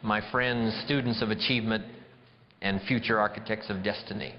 my friends, students of achievement, and future architects of destiny.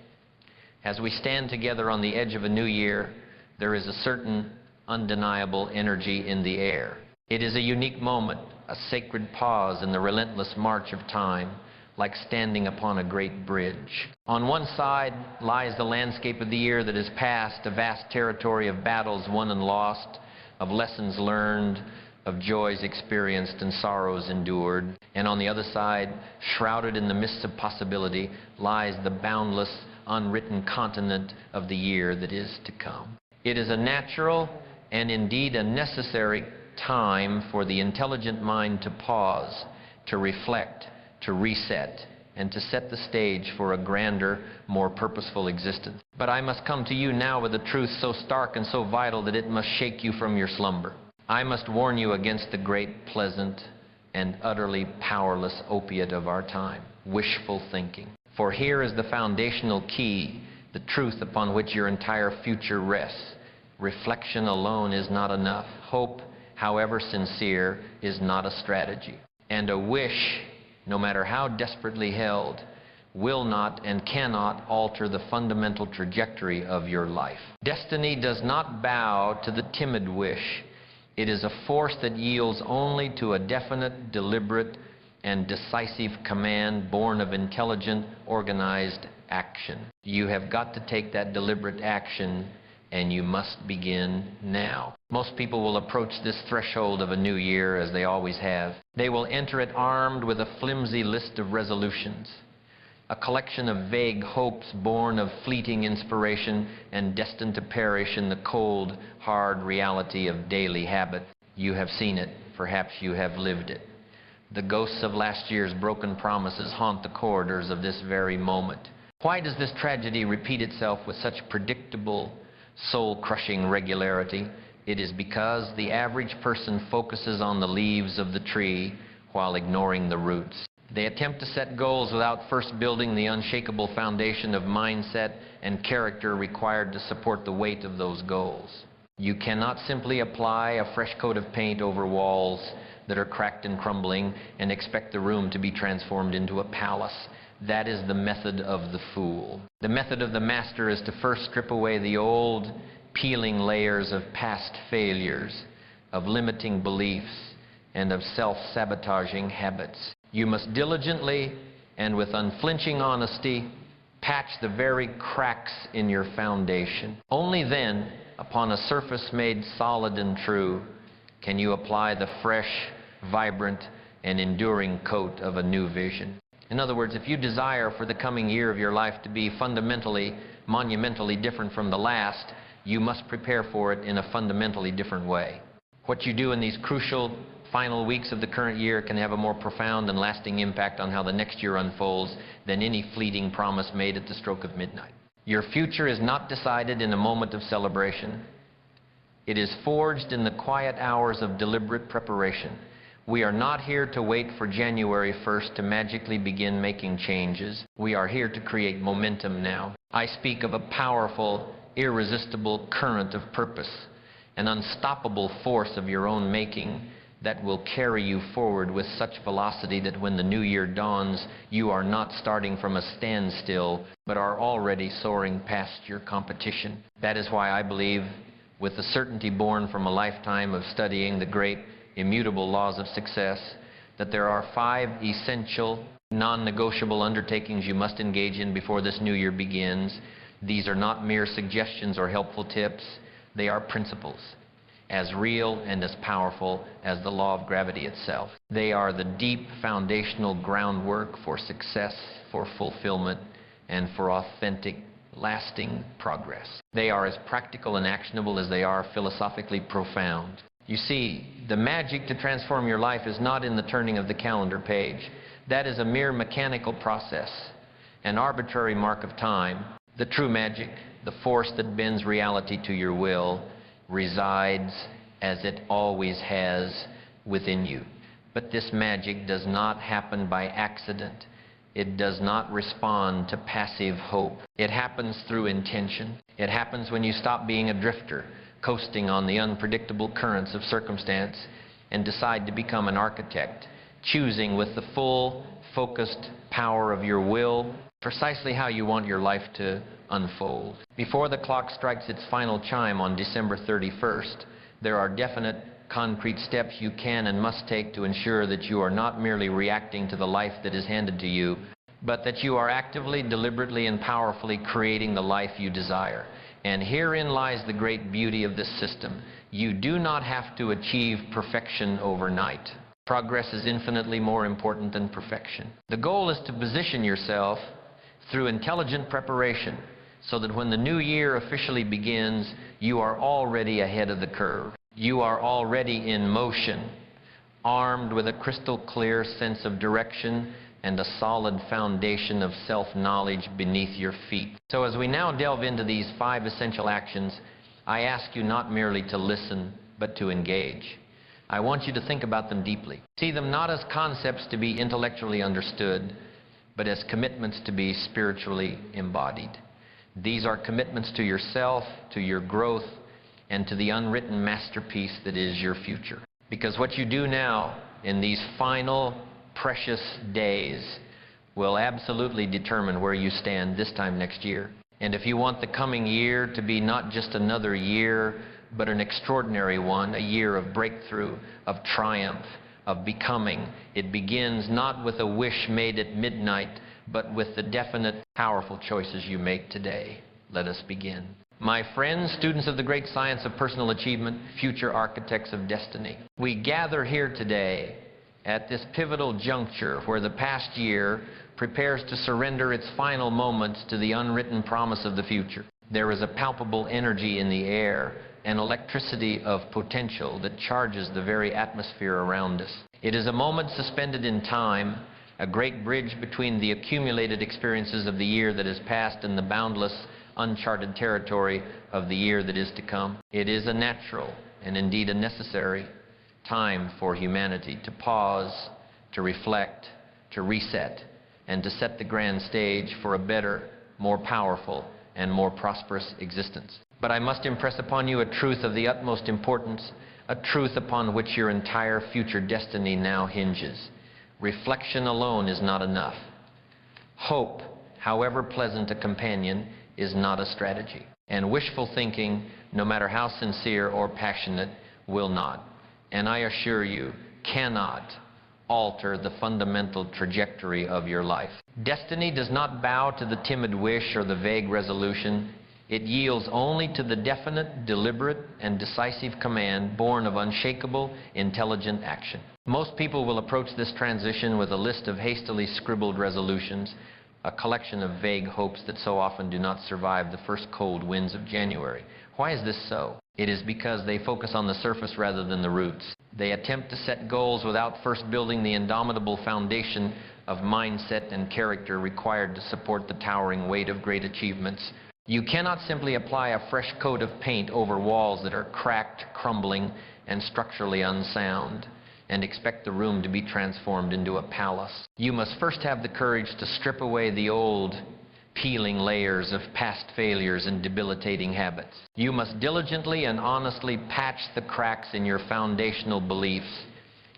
As we stand together on the edge of a new year, there is a certain undeniable energy in the air. It is a unique moment, a sacred pause in the relentless march of time, like standing upon a great bridge. On one side lies the landscape of the year that has passed, a vast territory of battles won and lost, of lessons learned, of joys experienced and sorrows endured. And on the other side, shrouded in the mists of possibility, lies the boundless, unwritten continent of the year that is to come. It is a natural and indeed a necessary time for the intelligent mind to pause, to reflect, to reset, and to set the stage for a grander, more purposeful existence. But I must come to you now with a truth so stark and so vital that it must shake you from your slumber. I must warn you against the great, pleasant, and utterly powerless opiate of our time, wishful thinking. For here is the foundational key, the truth upon which your entire future rests. Reflection alone is not enough. Hope, however sincere, is not a strategy. And a wish, no matter how desperately held, will not and cannot alter the fundamental trajectory of your life. Destiny does not bow to the timid wish. It is a force that yields only to a definite, deliberate, and decisive command born of intelligent, organized action. You have got to take that deliberate action, and you must begin now. Most people will approach this threshold of a new year as they always have. They will enter it armed with a flimsy list of resolutions, a collection of vague hopes born of fleeting inspiration and destined to perish in the cold, hard reality of daily habit. You have seen it, perhaps you have lived it. The ghosts of last year's broken promises haunt the corridors of this very moment. Why does this tragedy repeat itself with such predictable, soul-crushing regularity? It is because the average person focuses on the leaves of the tree while ignoring the roots. They attempt to set goals without first building the unshakable foundation of mindset and character required to support the weight of those goals. You cannot simply apply a fresh coat of paint over walls that are cracked and crumbling and expect the room to be transformed into a palace. That is the method of the fool. The method of the master is to first strip away the old, peeling layers of past failures, of limiting beliefs, and of self-sabotaging habits. You must diligently and with unflinching honesty patch the very cracks in your foundation. Only then, upon a surface made solid and true, can you apply the fresh, vibrant, and enduring coat of a new vision. In other words, if you desire for the coming year of your life to be fundamentally, monumentally different from the last, you must prepare for it in a fundamentally different way. What you do in these crucial final weeks of the current year can have a more profound and lasting impact on how the next year unfolds than any fleeting promise made at the stroke of midnight. Your future is not decided in a moment of celebration. It is forged in the quiet hours of deliberate preparation. We are not here to wait for January 1st to magically begin making changes. We are here to create momentum now. I speak of a powerful, irresistible current of purpose, an unstoppable force of your own making that will carry you forward with such velocity that when the new year dawns, you are not starting from a standstill, but are already soaring past your competition. That is why I believe, with the certainty born from a lifetime of studying the great immutable laws of success, that there are 5 essential, non-negotiable undertakings you must engage in before this new year begins. These are not mere suggestions or helpful tips. They are principles, as real and as powerful as the law of gravity itself. They are the deep foundational groundwork for success, for fulfillment, and for authentic, lasting progress. They are as practical and actionable as they are philosophically profound. You see, the magic to transform your life is not in the turning of the calendar page. That is a mere mechanical process, an arbitrary mark of time. The true magic, the force that bends reality to your will, resides, as it always has, within you. But this magic does not happen by accident. It does not respond to passive hope. It happens through intention. It happens when you stop being a drifter, coasting on the unpredictable currents of circumstance, and decide to become an architect, choosing with the full, focused power of your will precisely how you want your life to unfold. Before the clock strikes its final chime on December 31st, there are definite, concrete steps you can and must take to ensure that you are not merely reacting to the life that is handed to you, but that you are actively, deliberately, and powerfully creating the life you desire. And herein lies the great beauty of this system. You do not have to achieve perfection overnight. Progress is infinitely more important than perfection. The goal is to position yourself through intelligent preparation so that when the new year officially begins, you are already ahead of the curve. You are already in motion, armed with a crystal clear sense of direction and a solid foundation of self-knowledge beneath your feet. So as we now delve into these 5 essential actions, I ask you not merely to listen, but to engage. I want you to think about them deeply. See them not as concepts to be intellectually understood, but as commitments to be spiritually embodied. These are commitments to yourself, to your growth, and to the unwritten masterpiece that is your future. Because what you do now in these final precious days will absolutely determine where you stand this time next year. And if you want the coming year to be not just another year, but an extraordinary one, a year of breakthrough, of triumph, of becoming, it begins not with a wish made at midnight, but with the definite, powerful choices you make today. Let us begin. My friends, students of the great science of personal achievement, future architects of destiny, we gather here today at this pivotal juncture where the past year prepares to surrender its final moments to the unwritten promise of the future. There is a palpable energy in the air, an electricity of potential that charges the very atmosphere around us. It is a moment suspended in time, a great bridge between the accumulated experiences of the year that has passed and the boundless, uncharted territory of the year that is to come. It is a natural and indeed a necessary time for humanity to pause, to reflect, to reset, and to set the grand stage for a better, more powerful, and more prosperous existence. But I must impress upon you a truth of the utmost importance, a truth upon which your entire future destiny now hinges. Reflection alone is not enough. Hope, however pleasant a companion, is not a strategy. And wishful thinking, no matter how sincere or passionate, will not, and I assure you, cannot alter the fundamental trajectory of your life. Destiny does not bow to the timid wish or the vague resolution. It yields only to the definite, deliberate, and decisive command born of unshakable, intelligent action. Most people will approach this transition with a list of hastily scribbled resolutions, a collection of vague hopes that so often do not survive the first cold winds of January. Why is this so? It is because they focus on the surface rather than the roots. They attempt to set goals without first building the indomitable foundation of mindset and character required to support the towering weight of great achievements. You cannot simply apply a fresh coat of paint over walls that are cracked, crumbling, and structurally unsound, and expect the room to be transformed into a palace. You must first have the courage to strip away the old, peeling layers of past failures and debilitating habits. You must diligently and honestly patch the cracks in your foundational beliefs,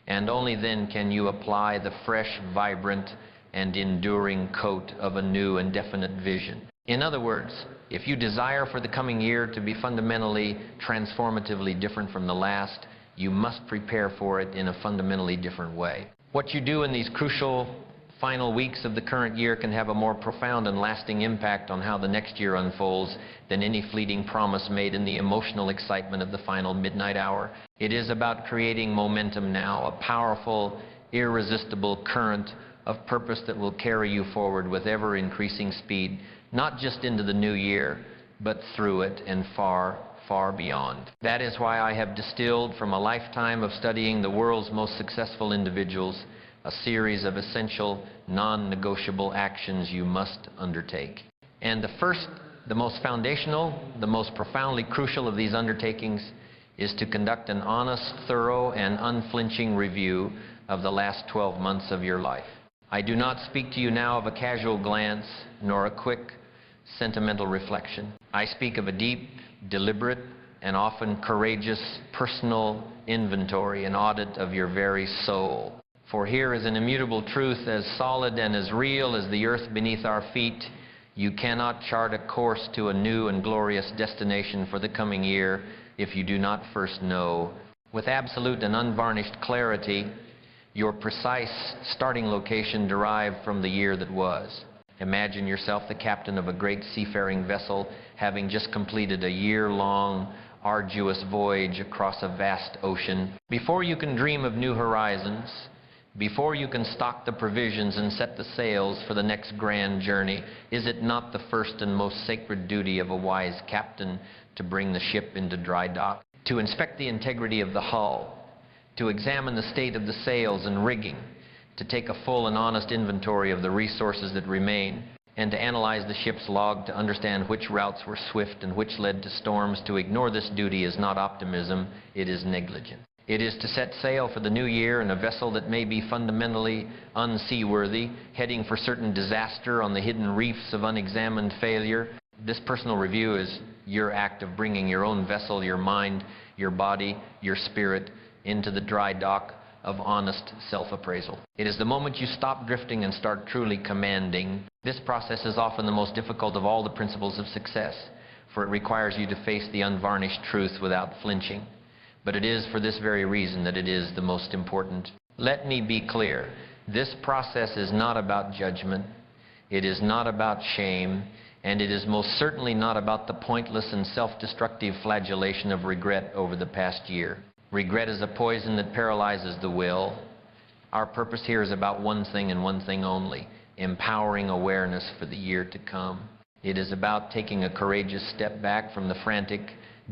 and only then can you apply the fresh, vibrant, and enduring coat of a new and definite vision. In other words, if you desire for the coming year to be fundamentally, transformatively different from the last, you must prepare for it in a fundamentally different way. What you do in these crucial final weeks of the current year can have a more profound and lasting impact on how the next year unfolds than any fleeting promise made in the emotional excitement of the final midnight hour. It is about creating momentum now, a powerful, irresistible current of purpose that will carry you forward with ever-increasing speed, not just into the new year, but through it and far, far beyond. That is why I have distilled from a lifetime of studying the world's most successful individuals a series of essential, non-negotiable actions you must undertake. And the first, the most foundational, the most profoundly crucial of these undertakings is to conduct an honest, thorough, and unflinching review of the last 12 months of your life. I do not speak to you now of a casual glance, nor a quick, sentimental reflection. I speak of a deep, deliberate, and often courageous personal inventory and audit of your very soul. For here is an immutable truth as solid and as real as the earth beneath our feet. You cannot chart a course to a new and glorious destination for the coming year if you do not first know, with absolute and unvarnished clarity, your precise starting location derived from the year that was. Imagine yourself the captain of a great seafaring vessel, having just completed a year-long, arduous voyage across a vast ocean. Before you can dream of new horizons, before you can stock the provisions and set the sails for the next grand journey, is it not the first and most sacred duty of a wise captain to bring the ship into dry dock, to inspect the integrity of the hull, to examine the state of the sails and rigging, to take a full and honest inventory of the resources that remain, and to analyze the ship's log to understand which routes were swift and which led to storms? To ignore this duty is not optimism, it is negligence. It is to set sail for the new year in a vessel that may be fundamentally unseaworthy, heading for certain disaster on the hidden reefs of unexamined failure. This personal review is your act of bringing your own vessel, your mind, your body, your spirit into the dry dock of honest self-appraisal. It is the moment you stop drifting and start truly commanding. This process is often the most difficult of all the principles of success, for it requires you to face the unvarnished truth without flinching. But it is for this very reason that it is the most important. Let me be clear. This process is not about judgment. It is not about shame. And it is most certainly not about the pointless and self-destructive flagellation of regret over the past year. Regret is a poison that paralyzes the will. Our purpose here is about one thing and one thing only: empowering awareness for the year to come. It is about taking a courageous step back from the frantic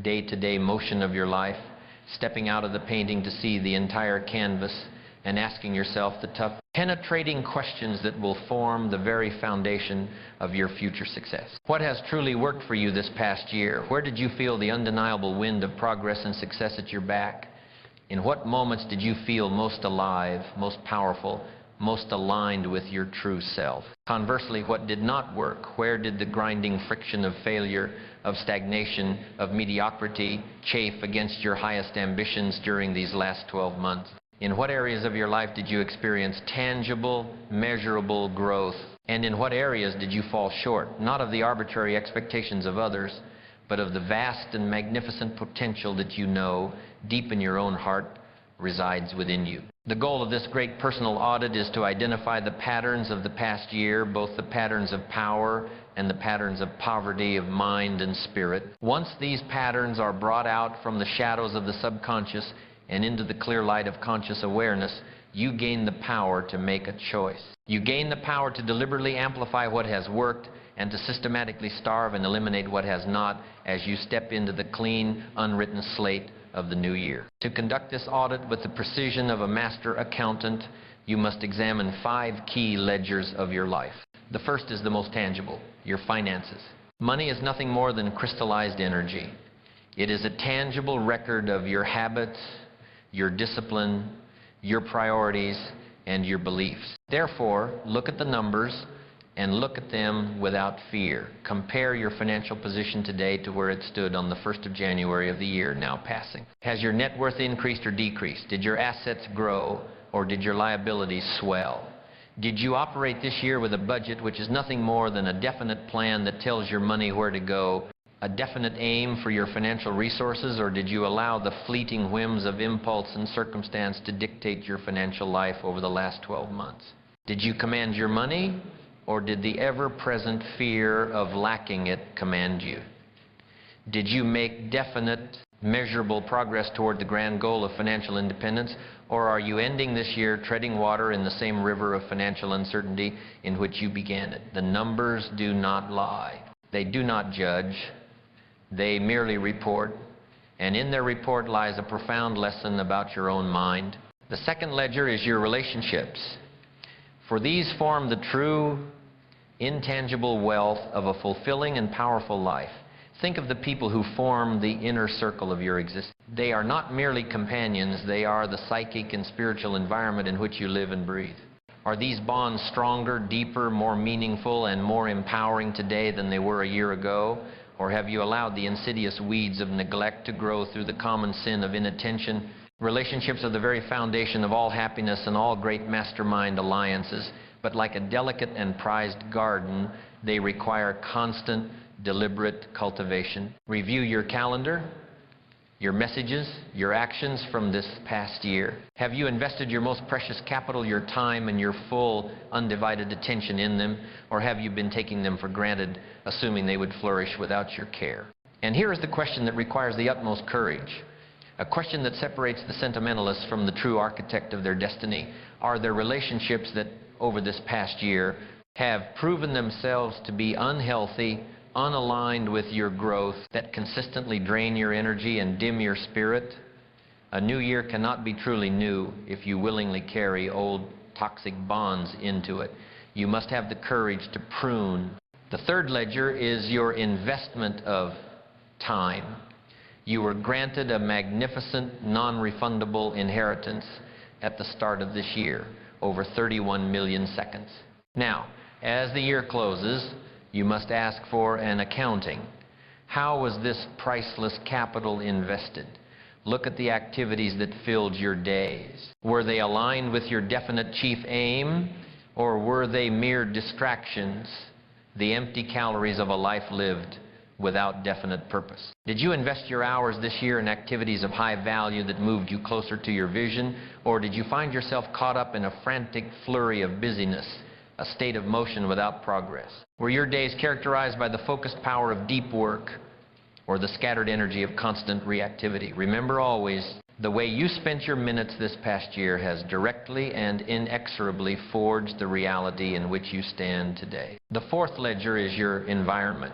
day-to-day motion of your life, stepping out of the painting to see the entire canvas, and asking yourself the tough, penetrating questions that will form the very foundation of your future success. What has truly worked for you this past year? Where did you feel the undeniable wind of progress and success at your back? In what moments did you feel most alive, most powerful, most aligned with your true self? Conversely, what did not work? Where did the grinding friction of failure, of stagnation, of mediocrity chafe against your highest ambitions during these last 12 months? In what areas of your life did you experience tangible, measurable growth? And in what areas did you fall short, not of the arbitrary expectations of others, but of the vast and magnificent potential that you know deep in your own heart resides within you? The goal of this great personal audit is to identify the patterns of the past year, both the patterns of power and the patterns of poverty of mind and spirit. Once these patterns are brought out from the shadows of the subconscious and into the clear light of conscious awareness, you gain the power to make a choice. You gain the power to deliberately amplify what has worked and to systematically starve and eliminate what has not as you step into the clean, unwritten slate of the new year. To conduct this audit with the precision of a master accountant, you must examine 5 key ledgers of your life. The first is the most tangible: your finances. Money is nothing more than crystallized energy. It is a tangible record of your habits, your discipline, your priorities, and your beliefs. Therefore, look at the numbers and look at them without fear. Compare your financial position today to where it stood on the 1st of January of the year now passing. Has your net worth increased or decreased? Did your assets grow or did your liabilities swell? Did you operate this year with a budget which is nothing more than a definite plan that tells your money where to go, a definite aim for your financial resources, or did you allow the fleeting whims of impulse and circumstance to dictate your financial life over the last 12 months? Did you command your money, or did the ever-present fear of lacking it command you? Did you make definite, measurable progress toward the grand goal of financial independence, or are you ending this year treading water in the same river of financial uncertainty in which you began it? The numbers do not lie. They do not judge. They merely report, and in their report lies a profound lesson about your own mind. The second ledger is your relationships, for these form the true, intangible wealth of a fulfilling and powerful life. Think of the people who form the inner circle of your existence. They are not merely companions, they are the psychic and spiritual environment in which you live and breathe. Are these bonds stronger, deeper, more meaningful, and more empowering today than they were a year ago? Or have you allowed the insidious weeds of neglect to grow through the common sin of inattention Relationships are the very foundation of all happiness and all great mastermind alliances, but like a delicate and prized garden, they require constant, deliberate cultivation. Review your calendar, your messages, your actions from this past year. Have you invested your most precious capital, your time, and your full, undivided attention in them, or have you been taking them for granted, assuming they would flourish without your care? And here is the question that requires the utmost courage. A question that separates the sentimentalists from the true architect of their destiny. Are there relationships that, over this past year, have proven themselves to be unhealthy, unaligned with your growth, that consistently drain your energy and dim your spirit? A new year cannot be truly new if you willingly carry old toxic bonds into it. You must have the courage to prune. The third ledger is your investment of time. You were granted a magnificent, non-refundable inheritance at the start of this year, over 31 million seconds. Now, as the year closes, you must ask for an accounting. How was this priceless capital invested? Look at the activities that filled your days. Were they aligned with your definite chief aim, or were they mere distractions, the empty calories of a life lived without definite purpose? Did you invest your hours this year in activities of high value that moved you closer to your vision, or did you find yourself caught up in a frantic flurry of busyness, a state of motion without progress? Were your days characterized by the focused power of deep work or the scattered energy of constant reactivity? Remember always, the way you spent your minutes this past year has directly and inexorably forged the reality in which you stand today. The fourth ledger is your environment.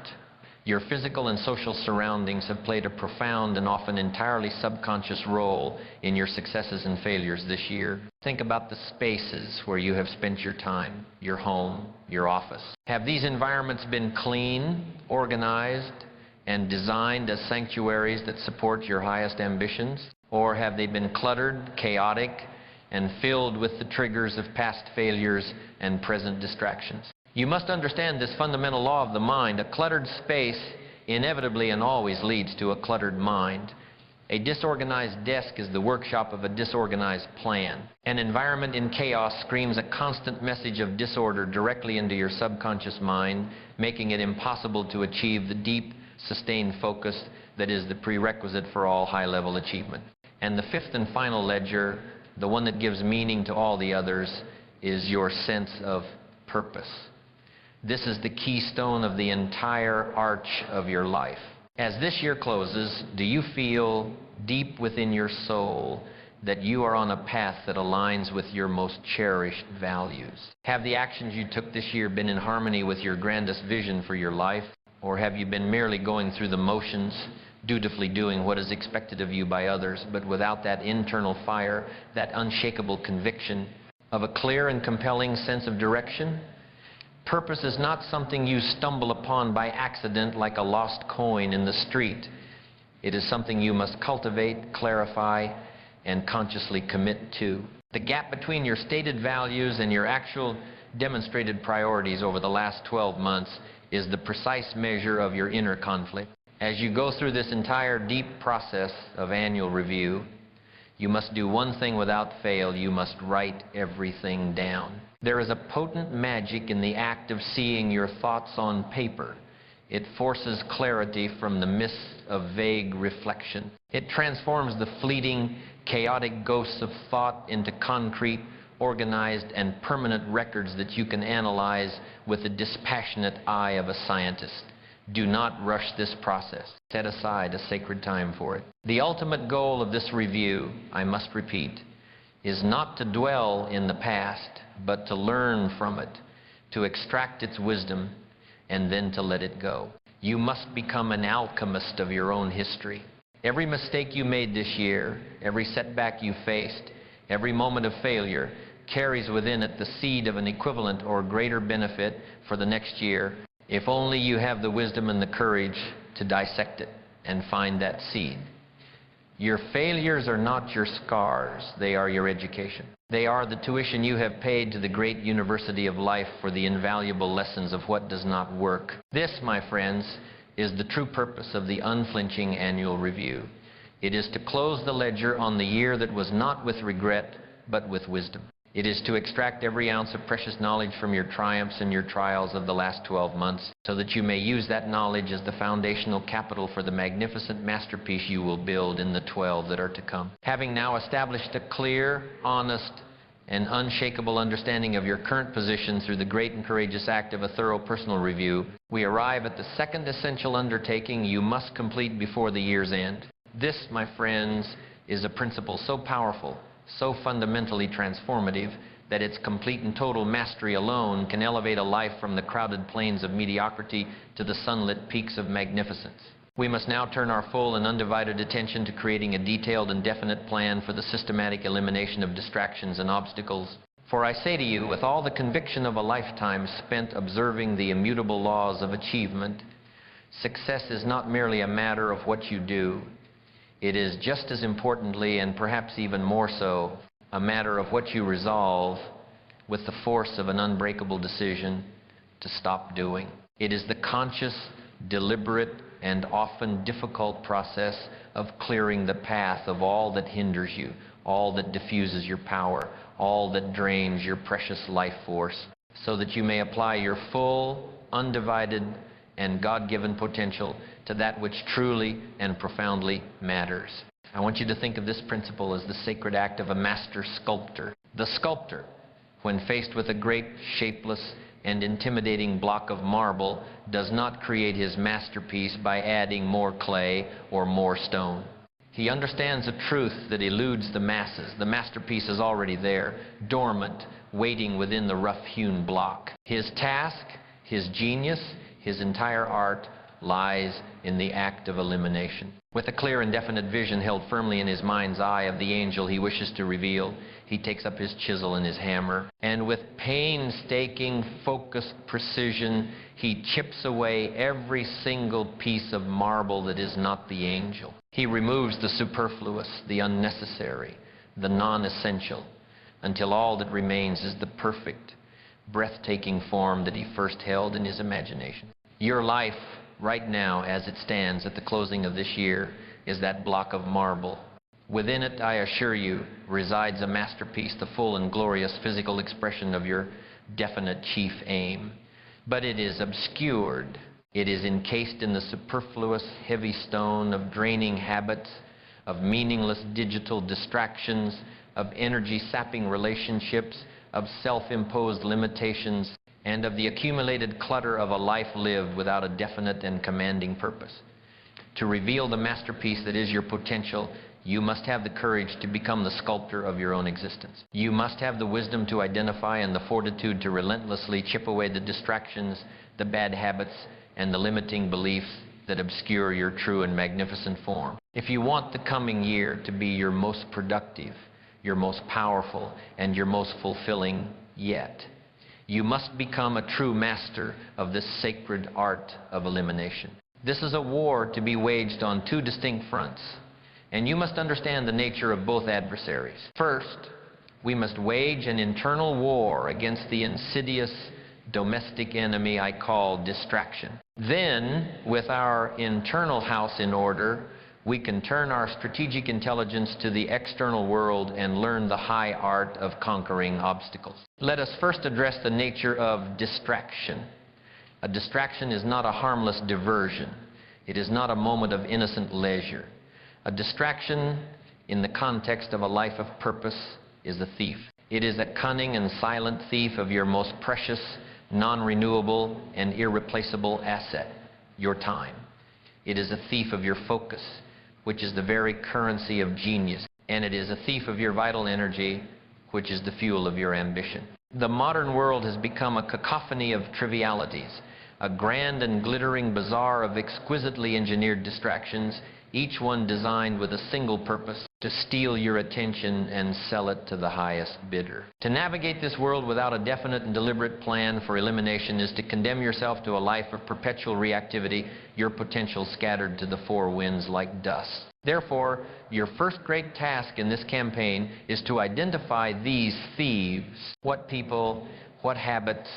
Your physical and social surroundings have played a profound and often entirely subconscious role in your successes and failures this year. Think about the spaces where you have spent your time, your home, your office. Have these environments been clean, organized, and designed as sanctuaries that support your highest ambitions? Or have they been cluttered, chaotic, and filled with the triggers of past failures and present distractions? You must understand this fundamental law of the mind. A cluttered space inevitably and always leads to a cluttered mind. A disorganized desk is the workshop of a disorganized plan. An environment in chaos screams a constant message of disorder directly into your subconscious mind, making it impossible to achieve the deep, sustained focus that is the prerequisite for all high-level achievement. And the fifth and final ledger, the one that gives meaning to all the others, is your sense of purpose. This is the keystone of the entire arch of your life. As this year closes, do you feel deep within your soul that you are on a path that aligns with your most cherished values? Have the actions you took this year been in harmony with your grandest vision for your life? Or have you been merely going through the motions, dutifully doing what is expected of you by others, but without that internal fire, that unshakable conviction of a clear and compelling sense of direction? Purpose is not something you stumble upon by accident like a lost coin in the street. It is something you must cultivate, clarify, and consciously commit to. The gap between your stated values and your actual demonstrated priorities over the last 12 months is the precise measure of your inner conflict. As you go through this entire deep process of annual review, you must do one thing without fail. You must write everything down. There is a potent magic in the act of seeing your thoughts on paper. It forces clarity from the mist of vague reflection. It transforms the fleeting, chaotic ghosts of thought into concrete, organized, and permanent records that you can analyze with the dispassionate eye of a scientist. Do not rush this process. Set aside a sacred time for it. The ultimate goal of this review, I must repeat, is not to dwell in the past, but to learn from it, to extract its wisdom, and then to let it go. You must become an alchemist of your own history. Every mistake you made this year, every setback you faced, every moment of failure carries within it the seed of an equivalent or greater benefit for the next year, if only you have the wisdom and the courage to dissect it and find that seed. Your failures are not your scars, they are your education. They are the tuition you have paid to the great university of life for the invaluable lessons of what does not work. This, my friends, is the true purpose of the unflinching annual review. It is to close the ledger on the year that was not with regret, but with wisdom. It is to extract every ounce of precious knowledge from your triumphs and your trials of the last 12 months, so that you may use that knowledge as the foundational capital for the magnificent masterpiece you will build in the 12 that are to come. Having now established a clear, honest, and unshakable understanding of your current position through the great and courageous act of a thorough personal review, we arrive at the second essential undertaking you must complete before the year's end. This, my friends, is a principle so powerful, so fundamentally transformative, that its complete and total mastery alone can elevate a life from the crowded plains of mediocrity to the sunlit peaks of magnificence. We must now turn our full and undivided attention to creating a detailed and definite plan for the systematic elimination of distractions and obstacles. For I say to you, with all the conviction of a lifetime spent observing the immutable laws of achievement, success is not merely a matter of what you do. It is just as importantly, and perhaps even more so, a matter of what you resolve with the force of an unbreakable decision to stop doing. It is the conscious, deliberate, and often difficult process of clearing the path of all that hinders you, all that diffuses your power, all that drains your precious life force, so that you may apply your full, undivided, and God-given potential to that which truly and profoundly matters. I want you to think of this principle as the sacred act of a master sculptor. The sculptor, when faced with a great, shapeless, and intimidating block of marble, does not create his masterpiece by adding more clay or more stone. He understands a truth that eludes the masses. The masterpiece is already there, dormant, waiting within the rough-hewn block. His task, his genius, his entire art lies in the act of elimination. With a clear and definite vision held firmly in his mind's eye of the angel he wishes to reveal, he takes up his chisel and his hammer, and with painstaking, focused precision, he chips away every single piece of marble that is not the angel. He removes the superfluous, the unnecessary, the non-essential, until all that remains is the perfect, breathtaking form that he first held in his imagination. Your life, right now, as it stands at the closing of this year, is that block of marble. Within it, I assure you, resides a masterpiece, the full and glorious physical expression of your definite chief aim. But it is obscured. It is encased in the superfluous, heavy stone of draining habits, of meaningless digital distractions, of energy-sapping relationships, of self-imposed limitations, and of the accumulated clutter of a life lived without a definite and commanding purpose. To reveal the masterpiece that is your potential, you must have the courage to become the sculptor of your own existence. You must have the wisdom to identify and the fortitude to relentlessly chip away the distractions, the bad habits, and the limiting beliefs that obscure your true and magnificent form. If you want the coming year to be your most productive, your most powerful, and your most fulfilling yet, you must become a true master of this sacred art of elimination. This is a war to be waged on two distinct fronts, and you must understand the nature of both adversaries. First, we must wage an internal war against the insidious domestic enemy I call distraction. Then, with our internal house in order, we can turn our strategic intelligence to the external world and learn the high art of conquering obstacles. Let us first address the nature of distraction. A distraction is not a harmless diversion. It is not a moment of innocent leisure. A distraction, in the context of a life of purpose, is a thief. It is a cunning and silent thief of your most precious, non-renewable, and irreplaceable asset, your time. It is a thief of your focus, which is the very currency of genius, and it is a thief of your vital energy, which is the fuel of your ambition. The modern world has become a cacophony of trivialities, a grand and glittering bazaar of exquisitely engineered distractions, each one designed with a single purpose: to steal your attention and sell it to the highest bidder. To navigate this world without a definite and deliberate plan for elimination is to condemn yourself to a life of perpetual reactivity, your potential scattered to the four winds like dust. Therefore, your first great task in this campaign is to identify these thieves. What people, what habits,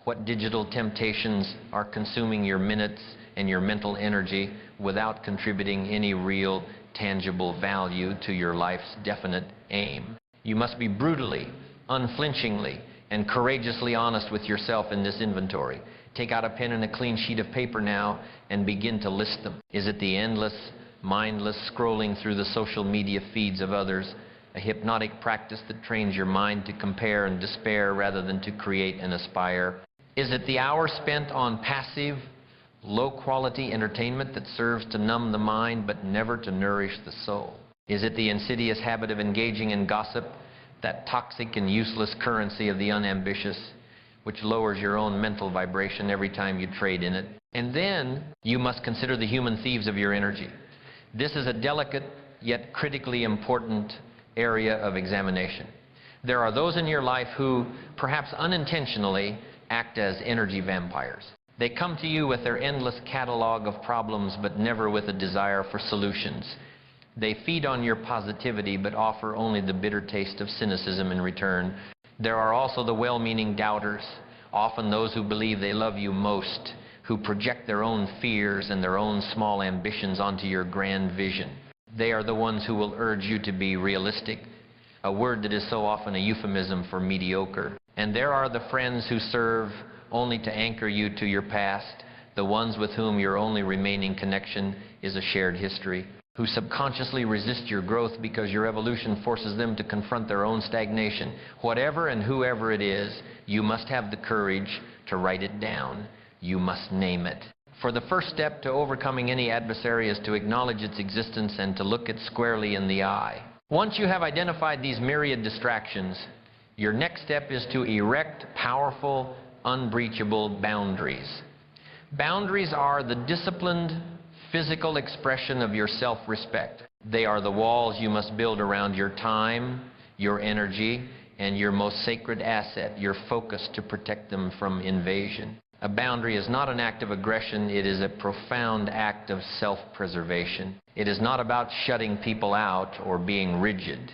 what digital temptations are consuming your minutes and your mental energy without contributing any real, tangible value to your life's definite aim. You must be brutally, unflinchingly, and courageously honest with yourself in this inventory. Take out a pen and a clean sheet of paper now and begin to list them. Is it the endless, mindless scrolling through the social media feeds of others, a hypnotic practice that trains your mind to compare and despair rather than to create and aspire? Is it the hours spent on passive, low-quality entertainment that serves to numb the mind but never to nourish the soul? Is it the insidious habit of engaging in gossip, that toxic and useless currency of the unambitious, which lowers your own mental vibration every time you trade in it? And then you must consider the human thieves of your energy. This is a delicate yet critically important area of examination. There are those in your life who, perhaps unintentionally, act as energy vampires. They come to you with their endless catalog of problems, but never with a desire for solutions. They feed on your positivity, but offer only the bitter taste of cynicism in return. There are also the well-meaning doubters, often those who believe they love you most, who project their own fears and their own small ambitions onto your grand vision. They are the ones who will urge you to be realistic, a word that is so often a euphemism for mediocre. And there are the friends who serve only to anchor you to your past, the ones with whom your only remaining connection is a shared history, who subconsciously resist your growth because your evolution forces them to confront their own stagnation. Whatever and whoever it is, you must have the courage to write it down. You must name it. For the first step to overcoming any adversary is to acknowledge its existence and to look it squarely in the eye. Once you have identified these myriad distractions, your next step is to erect powerful, unbreachable boundaries. Boundaries are the disciplined, physical expression of your self-respect. They are the walls you must build around your time, your energy, and your most sacred asset, your focus, to protect them from invasion. A boundary is not an act of aggression, it is a profound act of self-preservation. It is not about shutting people out or being rigid.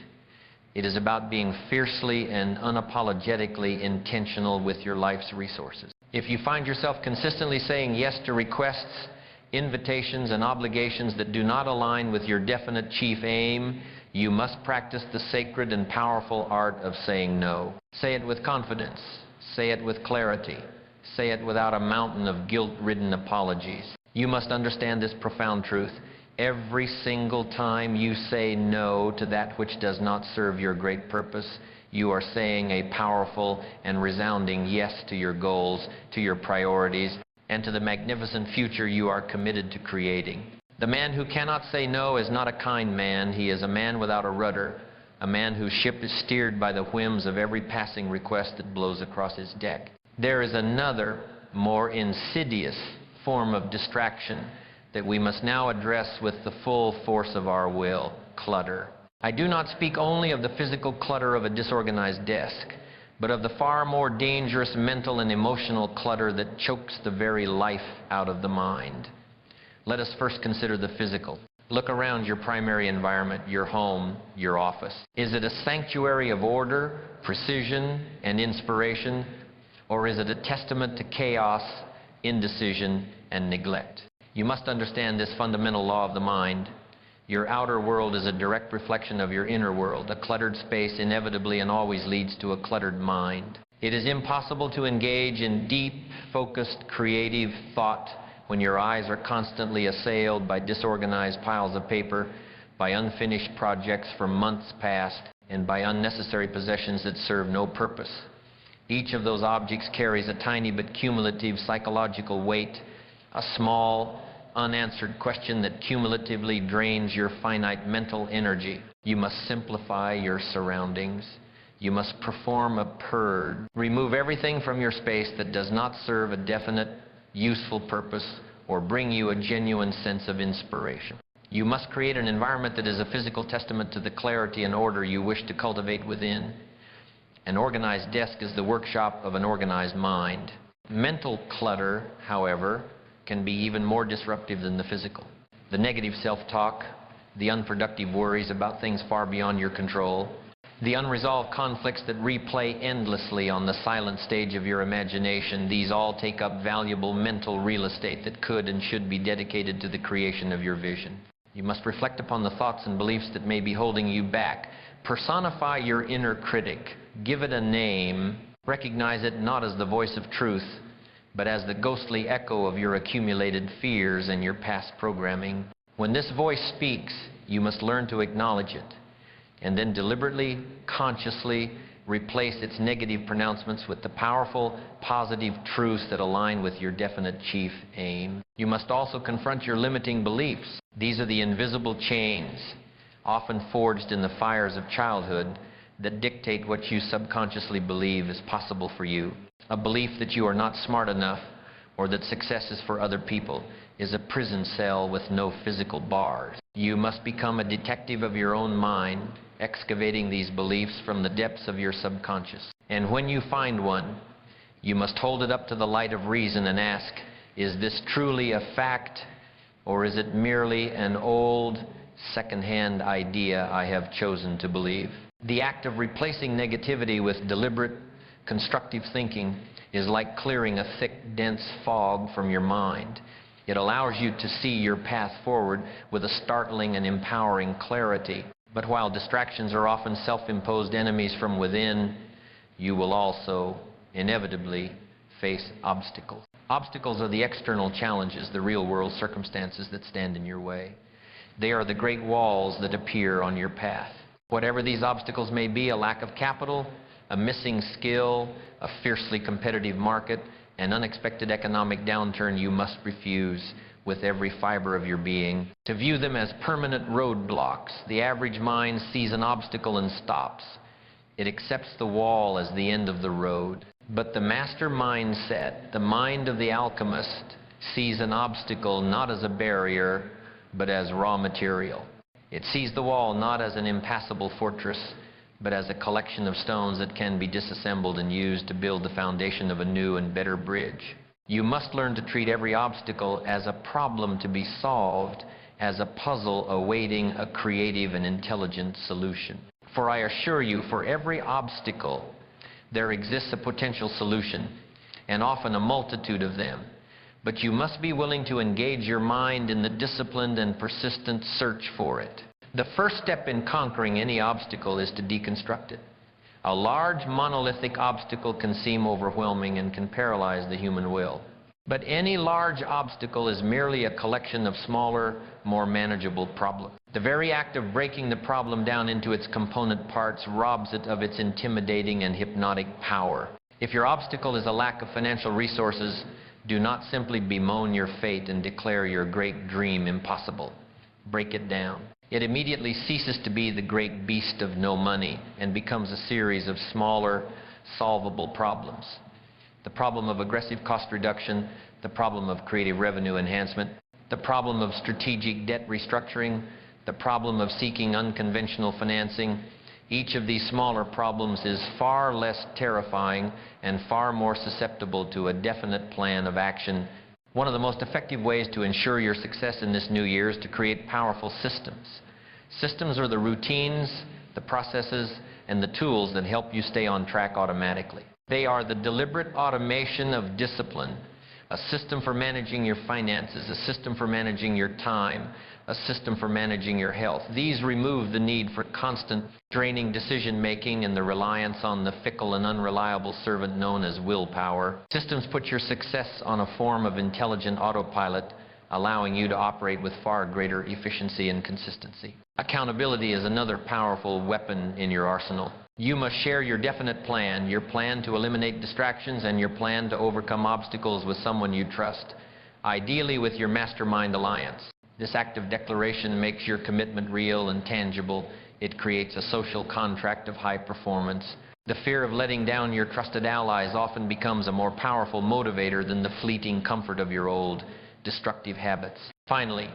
It is about being fiercely and unapologetically intentional with your life's resources. If you find yourself consistently saying yes to requests, invitations, and obligations that do not align with your definite chief aim, you must practice the sacred and powerful art of saying no. Say it with confidence. Say it with clarity. Say it without a mountain of guilt-ridden apologies. You must understand this profound truth. Every single time you say no to that which does not serve your great purpose, you are saying a powerful and resounding yes to your goals, to your priorities, and to the magnificent future you are committed to creating. The man who cannot say no is not a kind man. He is a man without a rudder, a man whose ship is steered by the whims of every passing request that blows across his deck. There is another, more insidious form of distraction that we must now address with the full force of our will: clutter. I do not speak only of the physical clutter of a disorganized desk, but of the far more dangerous mental and emotional clutter that chokes the very life out of the mind. Let us first consider the physical. Look around your primary environment, your home, your office. Is it a sanctuary of order, precision, and inspiration, or is it a testament to chaos, indecision, and neglect? You must understand this fundamental law of the mind. Your outer world is a direct reflection of your inner world. A cluttered space inevitably and always leads to a cluttered mind. It is impossible to engage in deep, focused, creative thought when your eyes are constantly assailed by disorganized piles of paper, by unfinished projects from months past, and by unnecessary possessions that serve no purpose. Each of those objects carries a tiny but cumulative psychological weight, a small, unanswered question that cumulatively drains your finite mental energy. You must simplify your surroundings. You must perform a purge. Remove everything from your space that does not serve a definite, useful purpose or bring you a genuine sense of inspiration. You must create an environment that is a physical testament to the clarity and order you wish to cultivate within. An organized desk is the workshop of an organized mind. Mental clutter, however, can be even more disruptive than the physical. The negative self-talk, the unproductive worries about things far beyond your control, the unresolved conflicts that replay endlessly on the silent stage of your imagination, these all take up valuable mental real estate that could and should be dedicated to the creation of your vision. You must reflect upon the thoughts and beliefs that may be holding you back. Personify your inner critic. Give it a name. Recognize it not as the voice of truth, but as the ghostly echo of your accumulated fears and your past programming. When this voice speaks, you must learn to acknowledge it, and then deliberately, consciously replace its negative pronouncements with the powerful, positive truths that align with your definite chief aim. You must also confront your limiting beliefs. These are the invisible chains, often forged in the fires of childhood, that dictate what you subconsciously believe is possible for you. A belief that you are not smart enough or that success is for other people is a prison cell with no physical bars. You must become a detective of your own mind, excavating these beliefs from the depths of your subconscious. And when you find one, you must hold it up to the light of reason and ask, is this truly a fact, or is it merely an old, second-hand idea I have chosen to believe? The act of replacing negativity with deliberate, constructive thinking is like clearing a thick, dense fog from your mind. It allows you to see your path forward with a startling and empowering clarity. But while distractions are often self-imposed enemies from within, you will also inevitably face obstacles. Obstacles are the external challenges, the real-world circumstances that stand in your way. They are the great walls that appear on your path. Whatever these obstacles may be, a lack of capital, a missing skill, a fiercely competitive market, an unexpected economic downturn, you must refuse with every fiber of your being to view them as permanent roadblocks. The average mind sees an obstacle and stops. It accepts the wall as the end of the road. But the master mindset, the mind of the alchemist, sees an obstacle not as a barrier, but as raw material. It sees the wall not as an impassable fortress, but as a collection of stones that can be disassembled and used to build the foundation of a new and better bridge. You must learn to treat every obstacle as a problem to be solved, as a puzzle awaiting a creative and intelligent solution. For I assure you, for every obstacle, there exists a potential solution, and often a multitude of them. But you must be willing to engage your mind in the disciplined and persistent search for it. The first step in conquering any obstacle is to deconstruct it. A large monolithic obstacle can seem overwhelming and can paralyze the human will. But any large obstacle is merely a collection of smaller, more manageable problems. The very act of breaking the problem down into its component parts robs it of its intimidating and hypnotic power. If your obstacle is a lack of financial resources, do not simply bemoan your fate and declare your great dream impossible. Break it down. It immediately ceases to be the great beast of no money and becomes a series of smaller, solvable problems. The problem of aggressive cost reduction, the problem of creative revenue enhancement, the problem of strategic debt restructuring, the problem of seeking unconventional financing. Each of these smaller problems is far less terrifying and far more susceptible to a definite plan of action. One of the most effective ways to ensure your success in this new year is to create powerful systems. Systems are the routines, the processes, and the tools that help you stay on track automatically. They are the deliberate automation of discipline, a system for managing your finances, a system for managing your time, a system for managing your health. These remove the need for constant draining decision-making and the reliance on the fickle and unreliable servant known as willpower. Systems put your success on a form of intelligent autopilot, allowing you to operate with far greater efficiency and consistency. Accountability is another powerful weapon in your arsenal. You must share your definite plan, your plan to eliminate distractions, and your plan to overcome obstacles with someone you trust, ideally with your mastermind alliance. This act of declaration makes your commitment real and tangible. It creates a social contract of high performance. The fear of letting down your trusted allies often becomes a more powerful motivator than the fleeting comfort of your old destructive habits. Finally,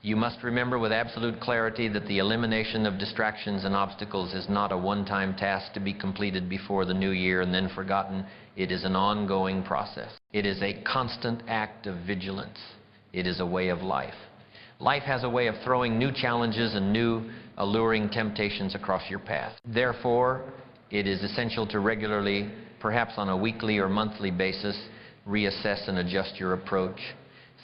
you must remember with absolute clarity that the elimination of distractions and obstacles is not a one-time task to be completed before the new year and then forgotten. It is an ongoing process. It is a constant act of vigilance. It is a way of life. Life has a way of throwing new challenges and new alluring temptations across your path. Therefore, it is essential to regularly, perhaps on a weekly or monthly basis, reassess and adjust your approach.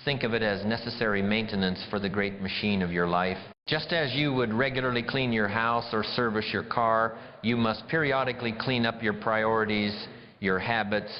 Think of it as necessary maintenance for the great machine of your life. Just as you would regularly clean your house or service your car, you must periodically clean up your priorities, your habits,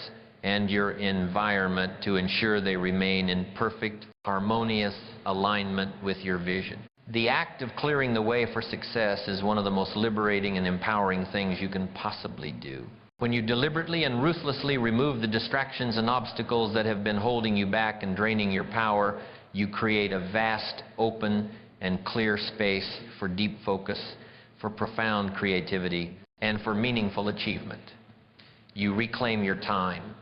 and your environment to ensure they remain in perfect, harmonious alignment with your vision. The act of clearing the way for success is one of the most liberating and empowering things you can possibly do. When you deliberately and ruthlessly remove the distractions and obstacles that have been holding you back and draining your power, you create a vast, open, and clear space for deep focus, for profound creativity, and for meaningful achievement. You reclaim your time,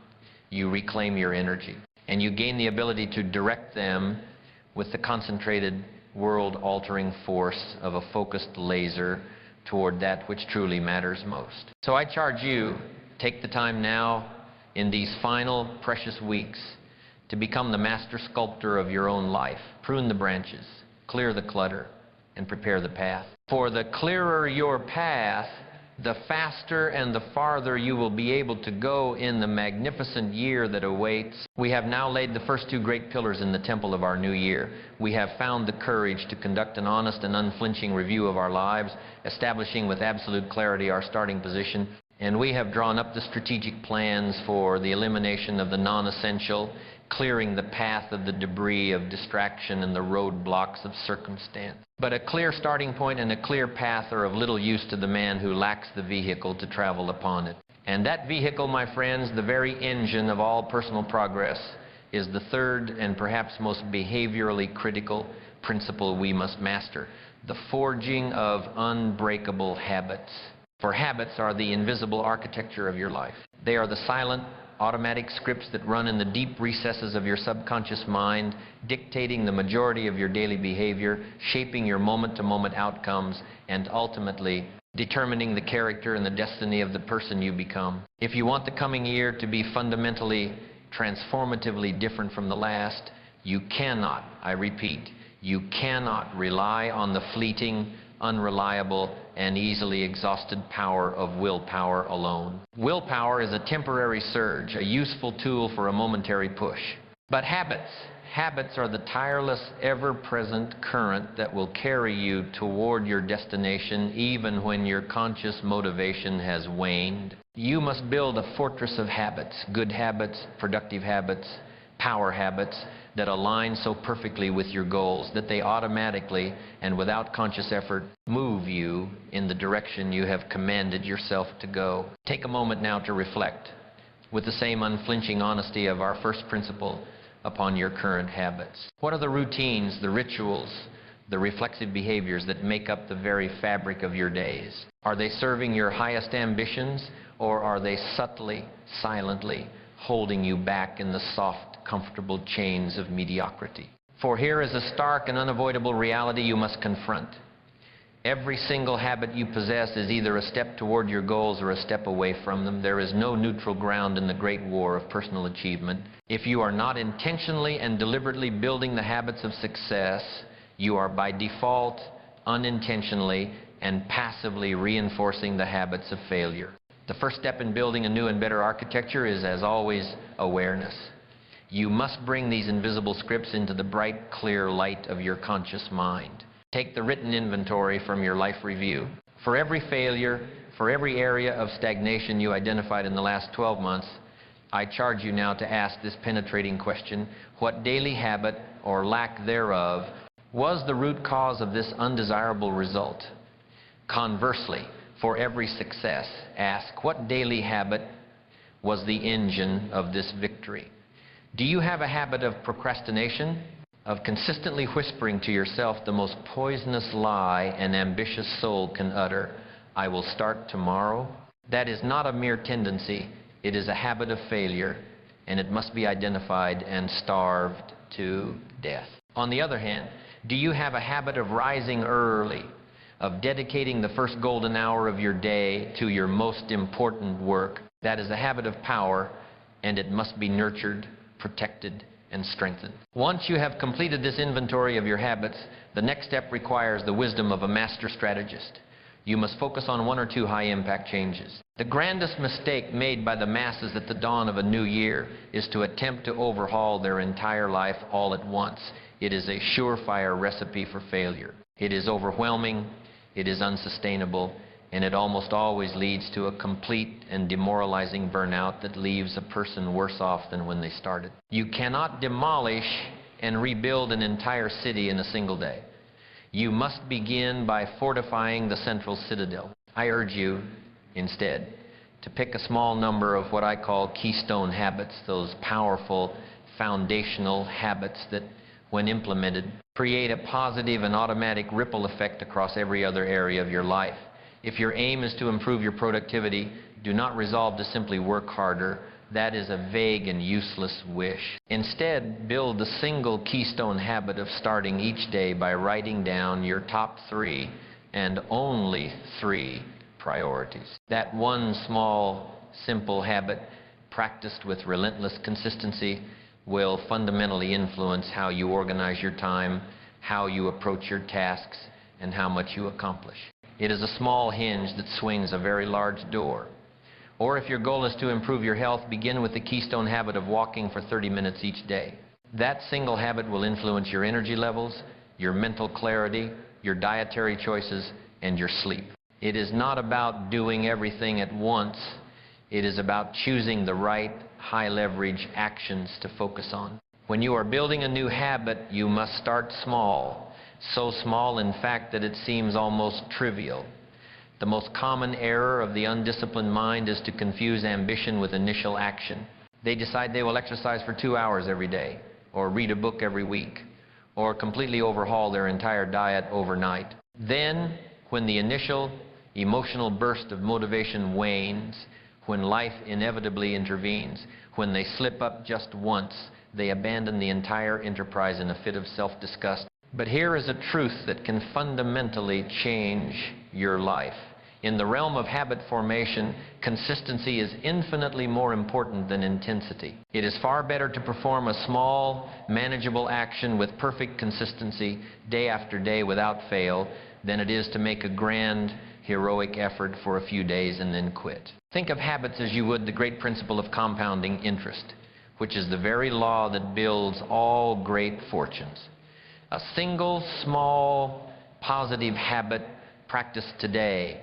you reclaim your energy, and you gain the ability to direct them with the concentrated, world-altering force of a focused laser toward that which truly matters most. So I charge you, take the time now in these final precious weeks to become the master sculptor of your own life. Prune the branches, clear the clutter, and prepare the path. For the clearer your path, the faster and the farther you will be able to go in the magnificent year that awaits. We have now laid the first two great pillars in the temple of our new year. We have found the courage to conduct an honest and unflinching review of our lives, establishing with absolute clarity our starting position. And we have drawn up the strategic plans for the elimination of the non-essential, clearing the path of the debris of distraction and the roadblocks of circumstance. But a clear starting point and a clear path are of little use to the man who lacks the vehicle to travel upon it. And that vehicle, my friends, the very engine of all personal progress, is the third and perhaps most behaviorally critical principle we must master: the forging of unbreakable habits. For habits are the invisible architecture of your life. They are the silent, automatic scripts that run in the deep recesses of your subconscious mind, dictating the majority of your daily behavior, shaping your moment-to-moment outcomes, and ultimately determining the character and the destiny of the person you become. If you want the coming year to be fundamentally, transformatively different from the last, you cannot, I repeat, you cannot rely on the fleeting, unreliable, and easily exhausted power of willpower alone. Willpower is a temporary surge, a useful tool for a momentary push. But habits are the tireless, ever-present current that will carry you toward your destination even when your conscious motivation has waned. You must build a fortress of habits, good habits, productive habits, power habits, that align so perfectly with your goals that they automatically and without conscious effort move you in the direction you have commanded yourself to go. Take a moment now to reflect with the same unflinching honesty of our first principle upon your current habits. What are the routines, the rituals, the reflexive behaviors that make up the very fabric of your days? Are they serving your highest ambitions, or are they subtly, silently holding you back in the soft, comfortable chains of mediocrity? For here is a stark and unavoidable reality you must confront. Every single habit you possess is either a step toward your goals or a step away from them. There is no neutral ground in the great war of personal achievement. If you are not intentionally and deliberately building the habits of success, you are by default, unintentionally, and passively reinforcing the habits of failure. The first step in building a new and better architecture is, as always, awareness. You must bring these invisible scripts into the bright, clear light of your conscious mind. Take the written inventory from your life review. For every failure, for every area of stagnation you identified in the last 12 months, I charge you now to ask this penetrating question: what daily habit or lack thereof was the root cause of this undesirable result? Conversely, for every success, ask, what daily habit was the engine of this victory? Do you have a habit of procrastination, of consistently whispering to yourself the most poisonous lie an ambitious soul can utter: I will start tomorrow? That is not a mere tendency. It is a habit of failure, and it must be identified and starved to death. On the other hand, do you have a habit of rising early, of dedicating the first golden hour of your day to your most important work? That is a habit of power, and it must be nurtured, protected, and strengthened. Once you have completed this inventory of your habits, the next step requires the wisdom of a master strategist. You must focus on one or two high-impact changes. The grandest mistake made by the masses at the dawn of a new year is to attempt to overhaul their entire life all at once. It is a surefire recipe for failure. It is overwhelming, it is unsustainable, and it almost always leads to a complete and demoralizing burnout that leaves a person worse off than when they started. You cannot demolish and rebuild an entire city in a single day. You must begin by fortifying the central citadel. I urge you, instead, to pick a small number of what I call keystone habits, those powerful foundational habits that, when implemented, create a positive and automatic ripple effect across every other area of your life. If your aim is to improve your productivity, do not resolve to simply work harder. That is a vague and useless wish. Instead, build the single keystone habit of starting each day by writing down your top 3 and only 3 priorities. That one small, simple habit, practiced with relentless consistency, will fundamentally influence how you organize your time, how you approach your tasks, and how much you accomplish. It is a small hinge that swings a very large door. Or if your goal is to improve your health, begin with the keystone habit of walking for 30 minutes each day. That single habit will influence your energy levels, your mental clarity, your dietary choices, and your sleep. It is not about doing everything at once. It is about choosing the right high-leverage actions to focus on. When you are building a new habit, you must start small. So small, in fact, that it seems almost trivial. The most common error of the undisciplined mind is to confuse ambition with initial action. They decide they will exercise for 2 hours every day, or read a book every week, or completely overhaul their entire diet overnight. Then, when the initial emotional burst of motivation wanes, when life inevitably intervenes, when they slip up just once, they abandon the entire enterprise in a fit of self-disgust. But here is a truth that can fundamentally change your life. In the realm of habit formation, consistency is infinitely more important than intensity. It is far better to perform a small, manageable action with perfect consistency day after day without fail than it is to make a grand, heroic effort for a few days and then quit. Think of habits as you would the great principle of compounding interest, which is the very law that builds all great fortunes. A single, small, positive habit practiced today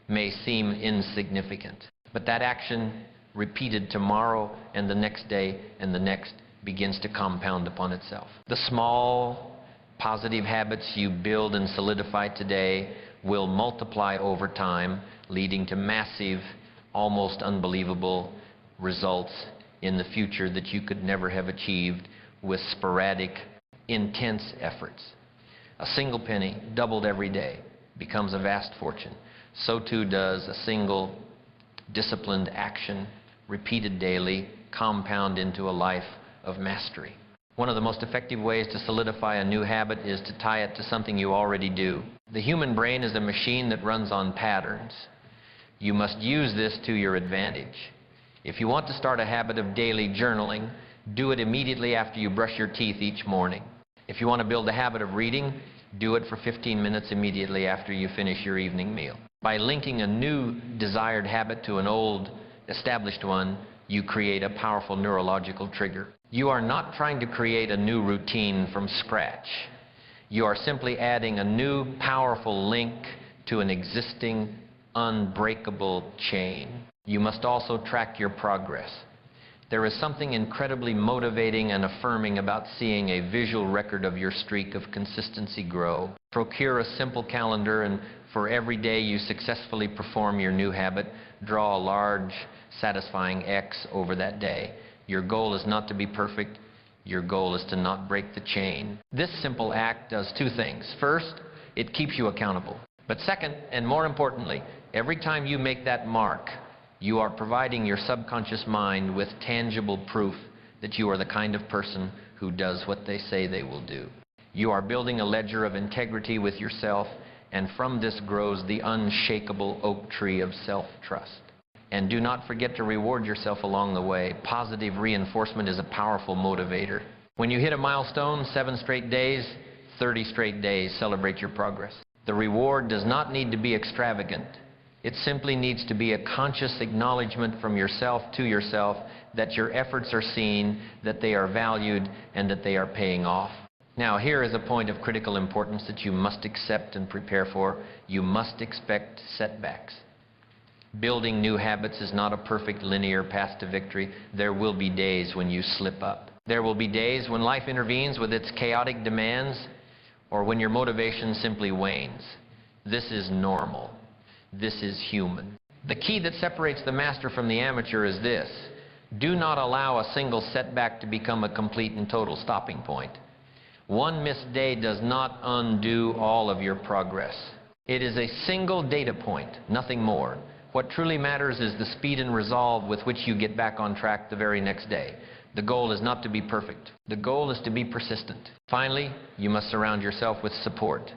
may seem insignificant, but that action repeated tomorrow and the next day and the next begins to compound upon itself. The small, positive habits you build and solidify today will multiply over time, leading to massive, almost unbelievable results in the future that you could never have achieved with sporadic, intense efforts. A single penny, doubled every day, becomes a vast fortune. So too does a single disciplined action, repeated daily, compound into a life of mastery. One of the most effective ways to solidify a new habit is to tie it to something you already do. The human brain is a machine that runs on patterns. You must use this to your advantage. If you want to start a habit of daily journaling, do it immediately after you brush your teeth each morning. If you want to build a habit of reading, do it for 15 minutes immediately after you finish your evening meal. By linking a new desired habit to an old established one, you create a powerful neurological trigger. You are not trying to create a new routine from scratch. You are simply adding a new powerful link to an existing unbreakable chain. You must also track your progress. There is something incredibly motivating and affirming about seeing a visual record of your streak of consistency grow. Procure a simple calendar, and for every day you successfully perform your new habit, draw a large, satisfying X over that day. Your goal is not to be perfect. Your goal is to not break the chain. This simple act does 2 things. First, it keeps you accountable. But second, and more importantly, every time you make that mark, you are providing your subconscious mind with tangible proof that you are the kind of person who does what they say they will do. You are building a ledger of integrity with yourself, and from this grows the unshakable oak tree of self-trust. And do not forget to reward yourself along the way. Positive reinforcement is a powerful motivator. When you hit a milestone, 7 straight days, 30 straight days, celebrate your progress. The reward does not need to be extravagant. It simply needs to be a conscious acknowledgement from yourself to yourself that your efforts are seen, that they are valued, and that they are paying off. Now, here is a point of critical importance that you must accept and prepare for. You must expect setbacks. Building new habits is not a perfect linear path to victory. There will be days when you slip up. There will be days when life intervenes with its chaotic demands, or when your motivation simply wanes. This is normal. This is human. The key that separates the master from the amateur is this: do not allow a single setback to become a complete and total stopping point. One missed day does not undo all of your progress. It is a single data point, nothing more. What truly matters is the speed and resolve with which you get back on track the very next day. The goal is not to be perfect. The goal is to be persistent. Finally, you must surround yourself with support.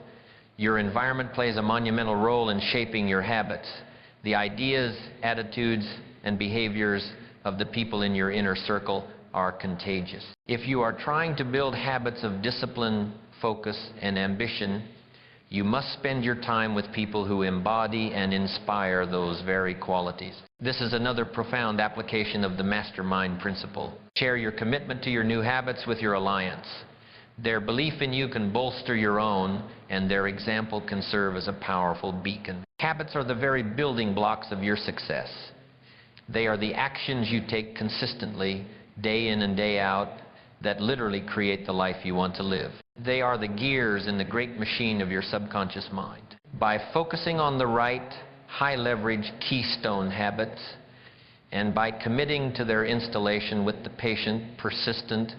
Your environment plays a monumental role in shaping your habits. The ideas, attitudes, and behaviors of the people in your inner circle are contagious. If you are trying to build habits of discipline, focus, and ambition, you must spend your time with people who embody and inspire those very qualities. This is another profound application of the mastermind principle. Share your commitment to your new habits with your alliance. Their belief in you can bolster your own, and their example can serve as a powerful beacon. Habits are the very building blocks of your success. They are the actions you take consistently, day in and day out, that literally create the life you want to live. They are the gears in the great machine of your subconscious mind. By focusing on the right, high-leverage keystone habits, and by committing to their installation with the patient, persistent,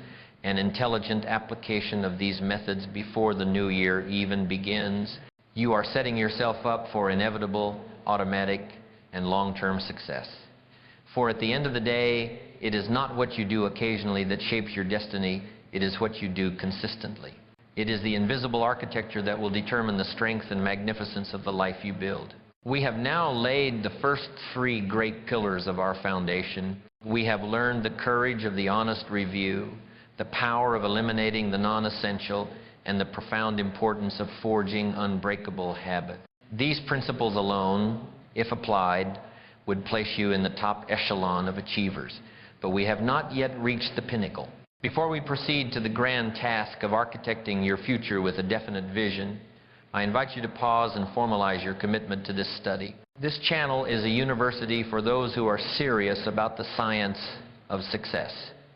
and intelligent application of these methods before the new year even begins, you are setting yourself up for inevitable, automatic, and long-term success. For at the end of the day, it is not what you do occasionally that shapes your destiny, it is what you do consistently. It is the invisible architecture that will determine the strength and magnificence of the life you build. We have now laid the first three great pillars of our foundation. We have learned the courage of the honest review, the power of eliminating the non-essential, and the profound importance of forging unbreakable habit. These principles alone, if applied, would place you in the top echelon of achievers. But we have not yet reached the pinnacle. Before we proceed to the grand task of architecting your future with a definite vision, I invite you to pause and formalize your commitment to this study. This channel is a university for those who are serious about the science of success.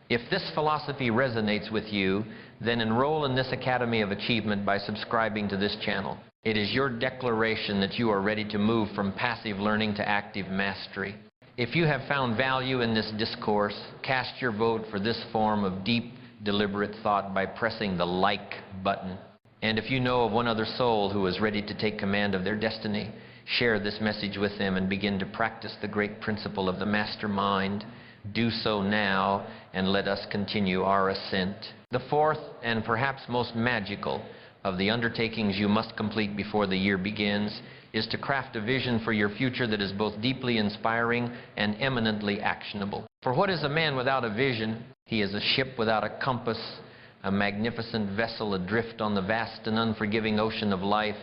If this philosophy resonates with you, then enroll in this Academy of Achievement by subscribing to this channel. It is your declaration that you are ready to move from passive learning to active mastery. If you have found value in this discourse, cast your vote for this form of deep, deliberate thought by pressing the like button. And if you know of one other soul who is ready to take command of their destiny, share this message with them and begin to practice the great principle of the mastermind. Do so now, and let us continue our ascent. The fourth, and perhaps most magical, of the undertakings you must complete before the year begins is to craft a vision for your future that is both deeply inspiring and eminently actionable. For what is a man without a vision? He is a ship without a compass, a magnificent vessel adrift on the vast and unforgiving ocean of life,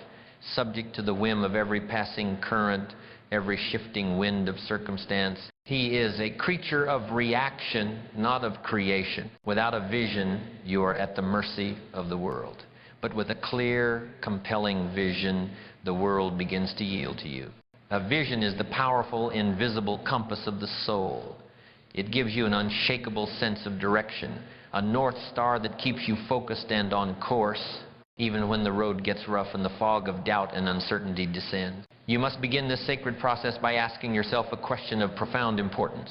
subject to the whim of every passing current, every shifting wind of circumstance. He is a creature of reaction, not of creation. Without a vision, you are at the mercy of the world. But with a clear, compelling vision, the world begins to yield to you. A vision is the powerful, invisible compass of the soul. It gives you an unshakable sense of direction, a north star that keeps you focused and on course, even when the road gets rough and the fog of doubt and uncertainty descends. You must begin this sacred process by asking yourself a question of profound importance,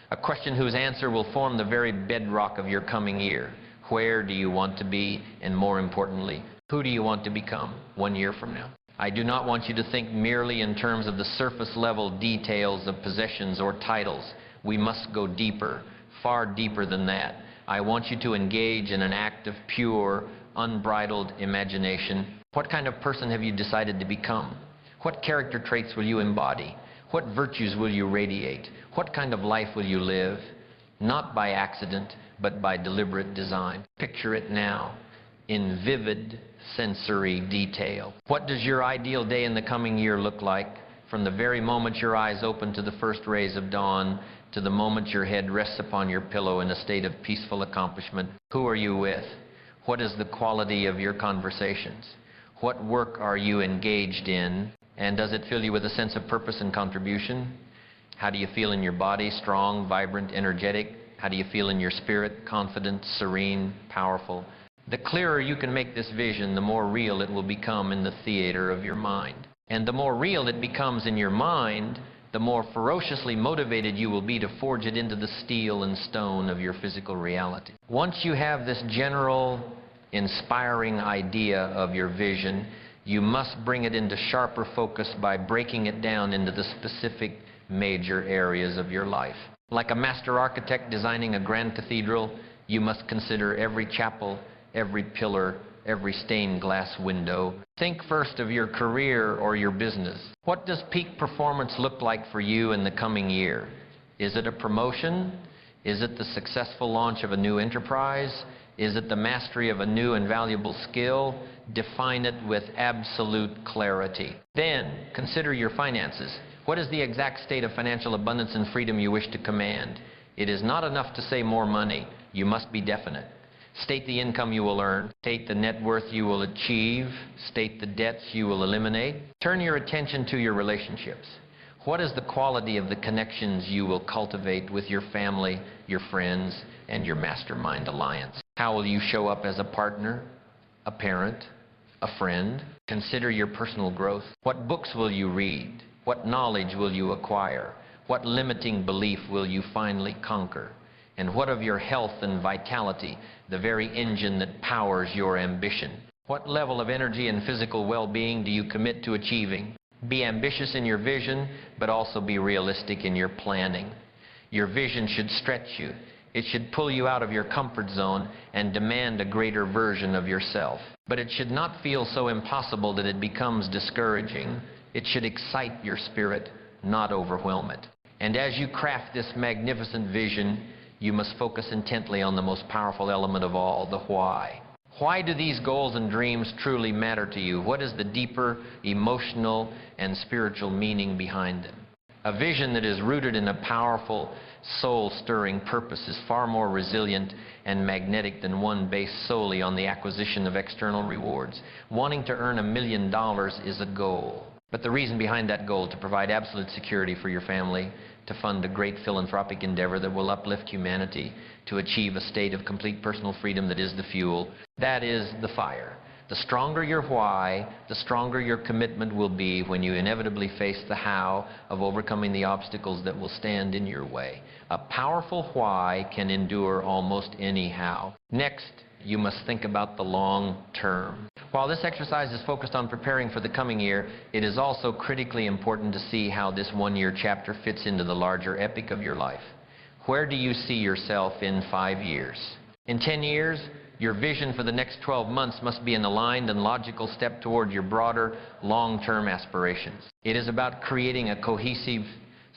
a question whose answer will form the very bedrock of your coming year. Where do you want to be, and more importantly, who do you want to become 1 year from now? I do not want you to think merely in terms of the surface level details of possessions or titles. We must go deeper, far deeper than that. I want you to engage in an act of pure, unbridled imagination. What kind of person have you decided to become? What character traits will you embody? What virtues will you radiate? What kind of life will you live? Not by accident, but by deliberate design. Picture it now in vivid sensory detail. What does your ideal day in the coming year look like? from the very moment your eyes open to the first rays of dawn, to the moment your head rests upon your pillow in a state of peaceful accomplishment. Who are you with? What is the quality of your conversations? What work are you engaged in? And does it fill you with a sense of purpose and contribution? How do you feel in your body? Strong, vibrant, energetic? How do you feel in your spirit? Confident, serene, powerful? The clearer you can make this vision, the more real it will become in the theater of your mind. And the more real it becomes in your mind, the more ferociously motivated you will be to forge it into the steel and stone of your physical reality. Once you have this general, inspiring idea of your vision, you must bring it into sharper focus by breaking it down into the specific major areas of your life. Like a master architect designing a grand cathedral, you must consider every chapel, every pillar, every stained glass window. Think first of your career or your business. What does peak performance look like for you in the coming year? Is it a promotion? Is it the successful launch of a new enterprise? Is it the mastery of a new and valuable skill? Define it with absolute clarity. Then consider your finances. What is the exact state of financial abundance and freedom you wish to command? It is not enough to say more money. You must be definite. State the income you will earn. State the net worth you will achieve. State the debts you will eliminate. Turn your attention to your relationships. What is the quality of the connections you will cultivate with your family, your friends, and your mastermind alliance? How will you show up as a partner, a parent, a friend? Consider your personal growth. What books will you read? What knowledge will you acquire? What limiting belief will you finally conquer? And what of your health and vitality, the very engine that powers your ambition? What level of energy and physical well-being do you commit to achieving? Be ambitious in your vision, but also be realistic in your planning. Your vision should stretch you. It should pull you out of your comfort zone and demand a greater version of yourself. But it should not feel so impossible that it becomes discouraging. It should excite your spirit, not overwhelm it. And as you craft this magnificent vision, you must focus intently on the most powerful element of all, the why. Why do these goals and dreams truly matter to you? What is the deeper emotional and spiritual meaning behind them? A vision that is rooted in a powerful, soul-stirring purpose is far more resilient and magnetic than one based solely on the acquisition of external rewards. Wanting to earn $1 million is a goal. But the reason behind that goal, to provide absolute security for your family, to fund a great philanthropic endeavor that will uplift humanity, to achieve a state of complete personal freedom that is the fuel, that is the fire. The stronger your why, the stronger your commitment will be when you inevitably face the how of overcoming the obstacles that will stand in your way. A powerful why can endure almost any how. Next, you must think about the long term. While this exercise is focused on preparing for the coming year, it is also critically important to see how this one-year chapter fits into the larger epic of your life. Where do you see yourself in 5 years? In 10 years, your vision for the next 12 months must be an aligned and logical step toward your broader, long-term aspirations. It is about creating a cohesive,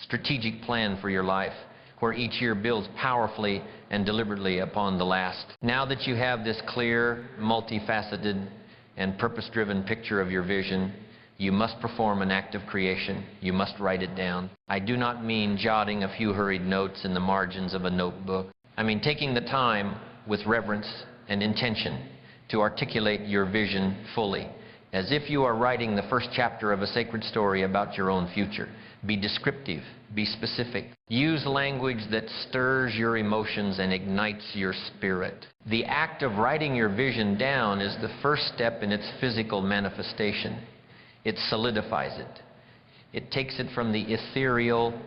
strategic plan for your life, where each year builds powerfully and deliberately upon the last. Now that you have this clear, multifaceted, and purpose-driven picture of your vision, you must perform an act of creation. You must write it down. I do not mean jotting a few hurried notes in the margins of a notebook. I mean taking the time with reverence and intention to articulate your vision fully, as if you are writing the first chapter of a sacred story about your own future. Be descriptive, be specific. Use language that stirs your emotions and ignites your spirit. The act of writing your vision down is the first step in its physical manifestation. It solidifies it. It takes it from the ethereal,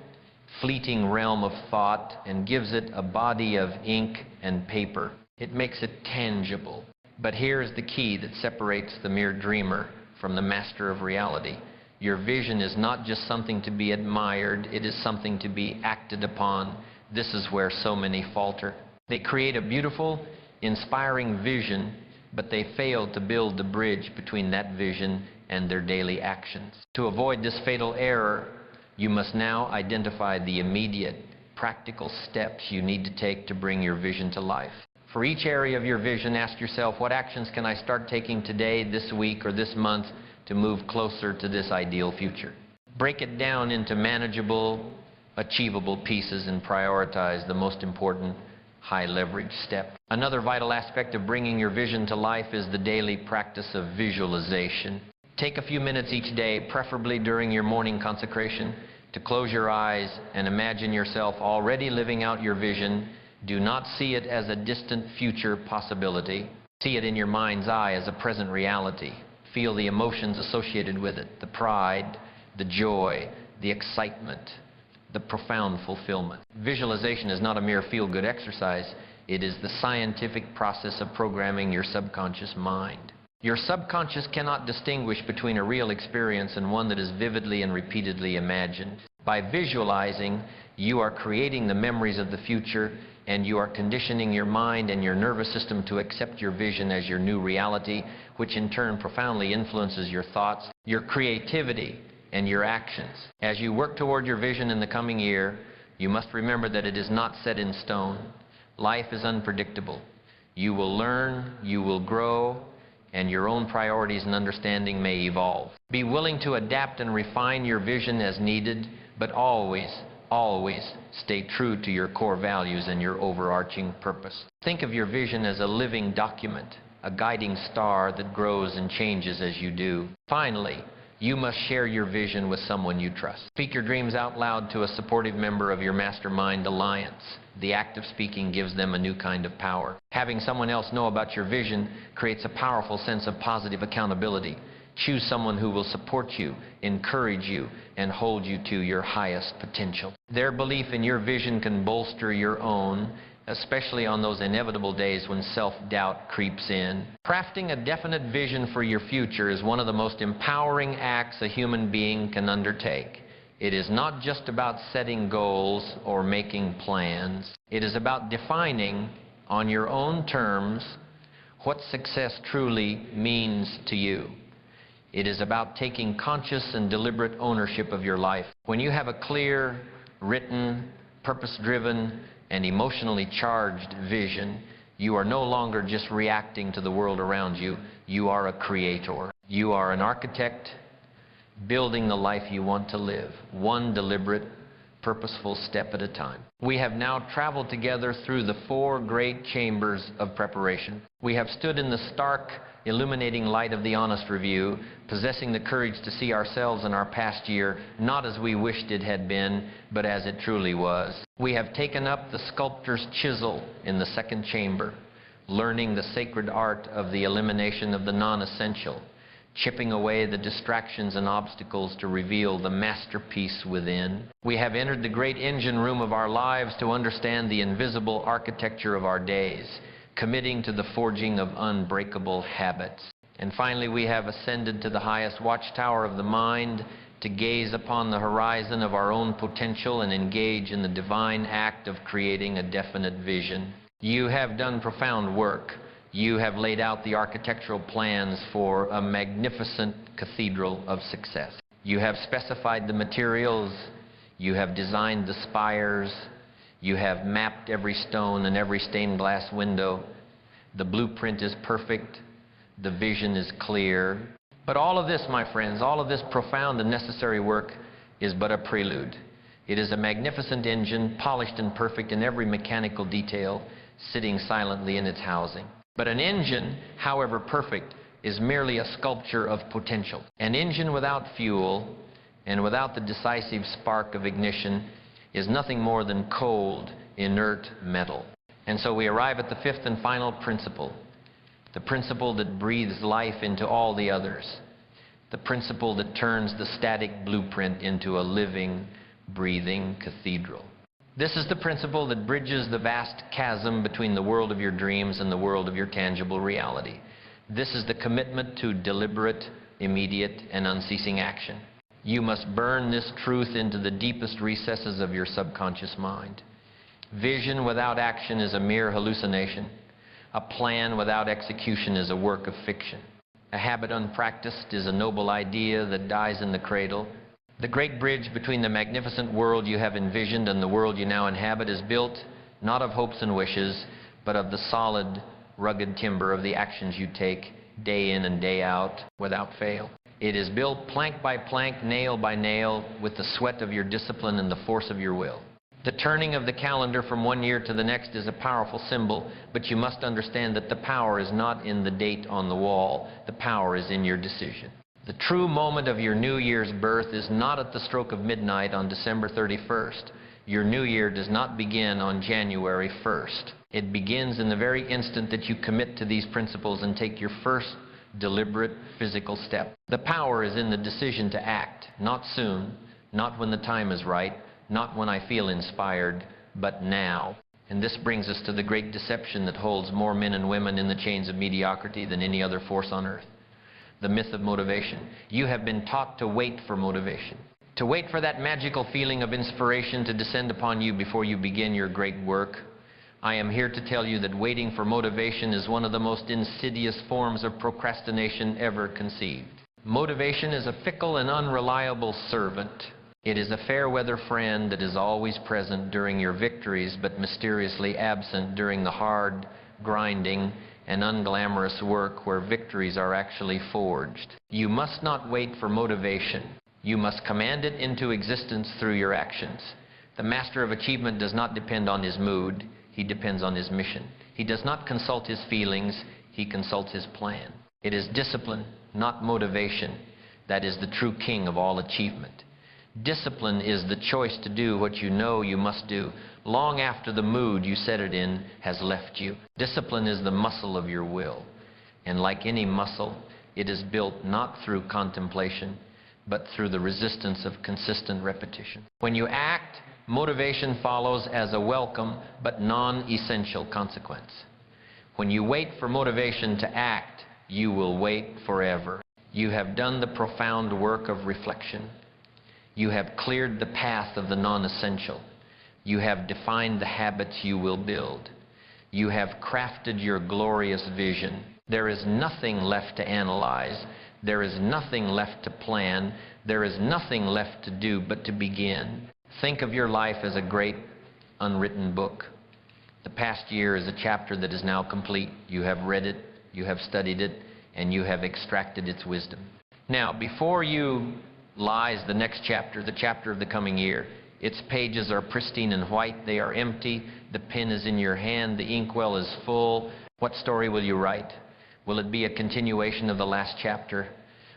fleeting realm of thought and gives it a body of ink and paper. It makes it tangible. But here's the key that separates the mere dreamer from the master of reality. Your vision is not just something to be admired, it is something to be acted upon. This is where so many falter. They create a beautiful, inspiring vision, but they fail to build the bridge between that vision and their daily actions. To avoid this fatal error, you must now identify the immediate, practical steps you need to take to bring your vision to life. For each area of your vision, ask yourself, what actions can I start taking today, this week, or this month to move closer to this ideal future? Break it down into manageable, achievable pieces and prioritize the most important high leverage step. Another vital aspect of bringing your vision to life is the daily practice of visualization. Take a few minutes each day, preferably during your morning consecration, to close your eyes and imagine yourself already living out your vision. Do not see it as a distant future possibility. See it in your mind's eye as a present reality. Feel the emotions associated with it, the pride, the joy, the excitement, the profound fulfillment. Visualization is not a mere feel-good exercise. It is the scientific process of programming your subconscious mind. Your subconscious cannot distinguish between a real experience and one that is vividly and repeatedly imagined. By visualizing, you are creating the memories of the future, and you are conditioning your mind and your nervous system to accept your vision as your new reality, which in turn profoundly influences your thoughts, your creativity, and your actions. As you work toward your vision in the coming year, you must remember that it is not set in stone. Life is unpredictable. You will learn, you will grow, and your own priorities and understanding may evolve. Be willing to adapt and refine your vision as needed, but always stay true to your core values and your overarching purpose. Think of your vision as a living document, a guiding star that grows and changes as you do. Finally, you must share your vision with someone you trust. Speak your dreams out loud to a supportive member of your mastermind alliance. The act of speaking gives them a new kind of power. Having someone else know about your vision creates a powerful sense of positive accountability. Choose someone who will support you, encourage you, and hold you to your highest potential. Their belief in your vision can bolster your own, especially on those inevitable days when self-doubt creeps in. Crafting a definite vision for your future is one of the most empowering acts a human being can undertake. It is not just about setting goals or making plans. It is about defining on your own terms what success truly means to you. It is about taking conscious and deliberate ownership of your life. When you have a clear, written, purpose-driven, and emotionally charged vision, you are no longer just reacting to the world around you. You are a creator. You are an architect building the life you want to live, one deliberate, purposeful step at a time. We have now traveled together through the 4 great chambers of preparation. We have stood in the stark, illuminating light of the honest review, possessing the courage to see ourselves and our past year not as we wished it had been, but as it truly was. We have taken up the sculptor's chisel in the 2nd chamber, learning the sacred art of the elimination of the non-essential, chipping away the distractions and obstacles to reveal the masterpiece within. We have entered the great engine room of our lives to understand the invisible architecture of our days, committing to the forging of unbreakable habits. And finally, we have ascended to the highest watchtower of the mind to gaze upon the horizon of our own potential and engage in the divine act of creating a definite vision. You have done profound work. You have laid out the architectural plans for a magnificent cathedral of success. You have specified the materials. You have designed the spires. You have mapped every stone and every stained glass window. The blueprint is perfect. The vision is clear. But all of this, my friends, all of this profound and necessary work is but a prelude. It is a magnificent engine, polished and perfect in every mechanical detail, sitting silently in its housing. But an engine, however perfect, is merely a sculpture of potential. An engine without fuel and without the decisive spark of ignition is nothing more than cold, inert metal. And so we arrive at the 5th and final principle, the principle that breathes life into all the others, the principle that turns the static blueprint into a living, breathing cathedral. This is the principle that bridges the vast chasm between the world of your dreams and the world of your tangible reality. This is the commitment to deliberate, immediate, and unceasing action. You must burn this truth into the deepest recesses of your subconscious mind. Vision without action is a mere hallucination. A plan without execution is a work of fiction. A habit unpracticed is a noble idea that dies in the cradle. The great bridge between the magnificent world you have envisioned and the world you now inhabit is built not of hopes and wishes, but of the solid, rugged timber of the actions you take day in and day out without fail. It is built plank by plank, nail by nail, with the sweat of your discipline and the force of your will. The turning of the calendar from one year to the next is a powerful symbol, but you must understand that the power is not in the date on the wall. The power is in your decision. The true moment of your new year's birth is not at the stroke of midnight on December 31st. Your new year does not begin on January 1st. It begins in the very instant that you commit to these principles and take your first deliberate physical step. The power is in the decision to act, not soon, not when the time is right, not when I feel inspired, but now. And this brings us to the great deception that holds more men and women in the chains of mediocrity than any other force on earth. The myth of motivation. You have been taught to wait for motivation, to wait for that magical feeling of inspiration to descend upon you before you begin your great work. I am here to tell you that waiting for motivation is one of the most insidious forms of procrastination ever conceived. Motivation is a fickle and unreliable servant. It is a fair-weather friend that is always present during your victories, but mysteriously absent during the hard, grinding, and unglamorous work where victories are actually forged. You must not wait for motivation. You must command it into existence through your actions. The master of achievement does not depend on his mood. He depends on his mission. He does not consult his feelings. He consults his plan. It is discipline, not motivation, that is the true king of all achievement. Discipline is the choice to do what you know you must do, long after the mood you set it in has left you. Discipline is the muscle of your will. And like any muscle, it is built not through contemplation, but through the resistance of consistent repetition. When you act, motivation follows as a welcome but non-essential consequence. When you wait for motivation to act, you will wait forever. You have done the profound work of reflection. You have cleared the path of the non-essential. You have defined the habits you will build. You have crafted your glorious vision. There is nothing left to analyze. There is nothing left to plan. There is nothing left to do but to begin. Think of your life as a great unwritten book. The past year is a chapter that is now complete. You have read it, you have studied it, and you have extracted its wisdom. Now, before you lies the next chapter, the chapter of the coming year. Its pages are pristine and white. They are empty. The pen is in your hand. The inkwell is full. What story will you write? Will it be a continuation of the last chapter?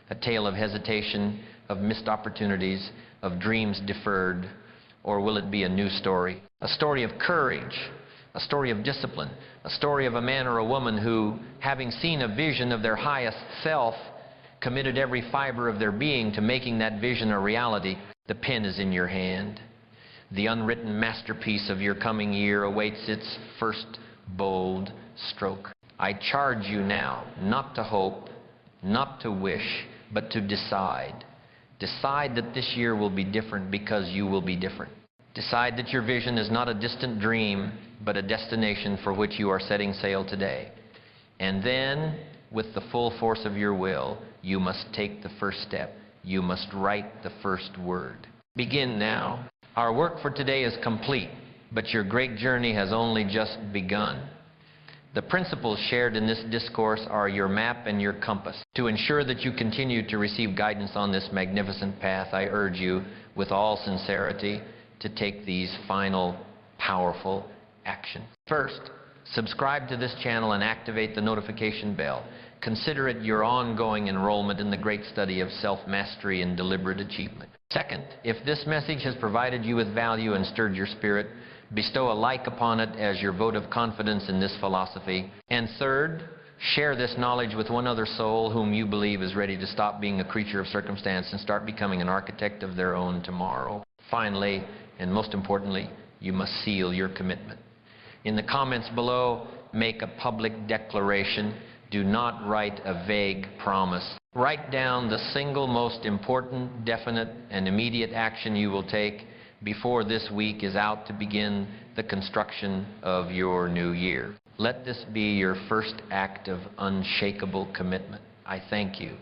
A tale of hesitation, of missed opportunities, of dreams deferred? Or will it be a new story? A story of courage, a story of discipline, a story of a man or a woman who, having seen a vision of their highest self, committed every fiber of their being to making that vision a reality. The pen is in your hand. The unwritten masterpiece of your coming year awaits its first bold stroke. I charge you now not to hope, not to wish, but to decide. Decide that this year will be different because you will be different. Decide that your vision is not a distant dream, but a destination for which you are setting sail today. And then, with the full force of your will, you must take the first step. You must write the first word. Begin now. Our work for today is complete, but your great journey has only just begun. The principles shared in this discourse are your map and your compass. To ensure that you continue to receive guidance on this magnificent path, I urge you, with all sincerity, to take these final, powerful actions. First, subscribe to this channel and activate the notification bell. Consider it your ongoing enrollment in the great study of self-mastery and deliberate achievement. Second, if this message has provided you with value and stirred your spirit, bestow a like upon it as your vote of confidence in this philosophy. And third, share this knowledge with one other soul whom you believe is ready to stop being a creature of circumstance and start becoming an architect of their own tomorrow. Finally, and most importantly, you must seal your commitment. In the comments below, make a public declaration. Do not write a vague promise. Write down the single most important, definite, and immediate action you will take before this week is out to begin the construction of your new year. Let this be your first act of unshakable commitment. I thank you.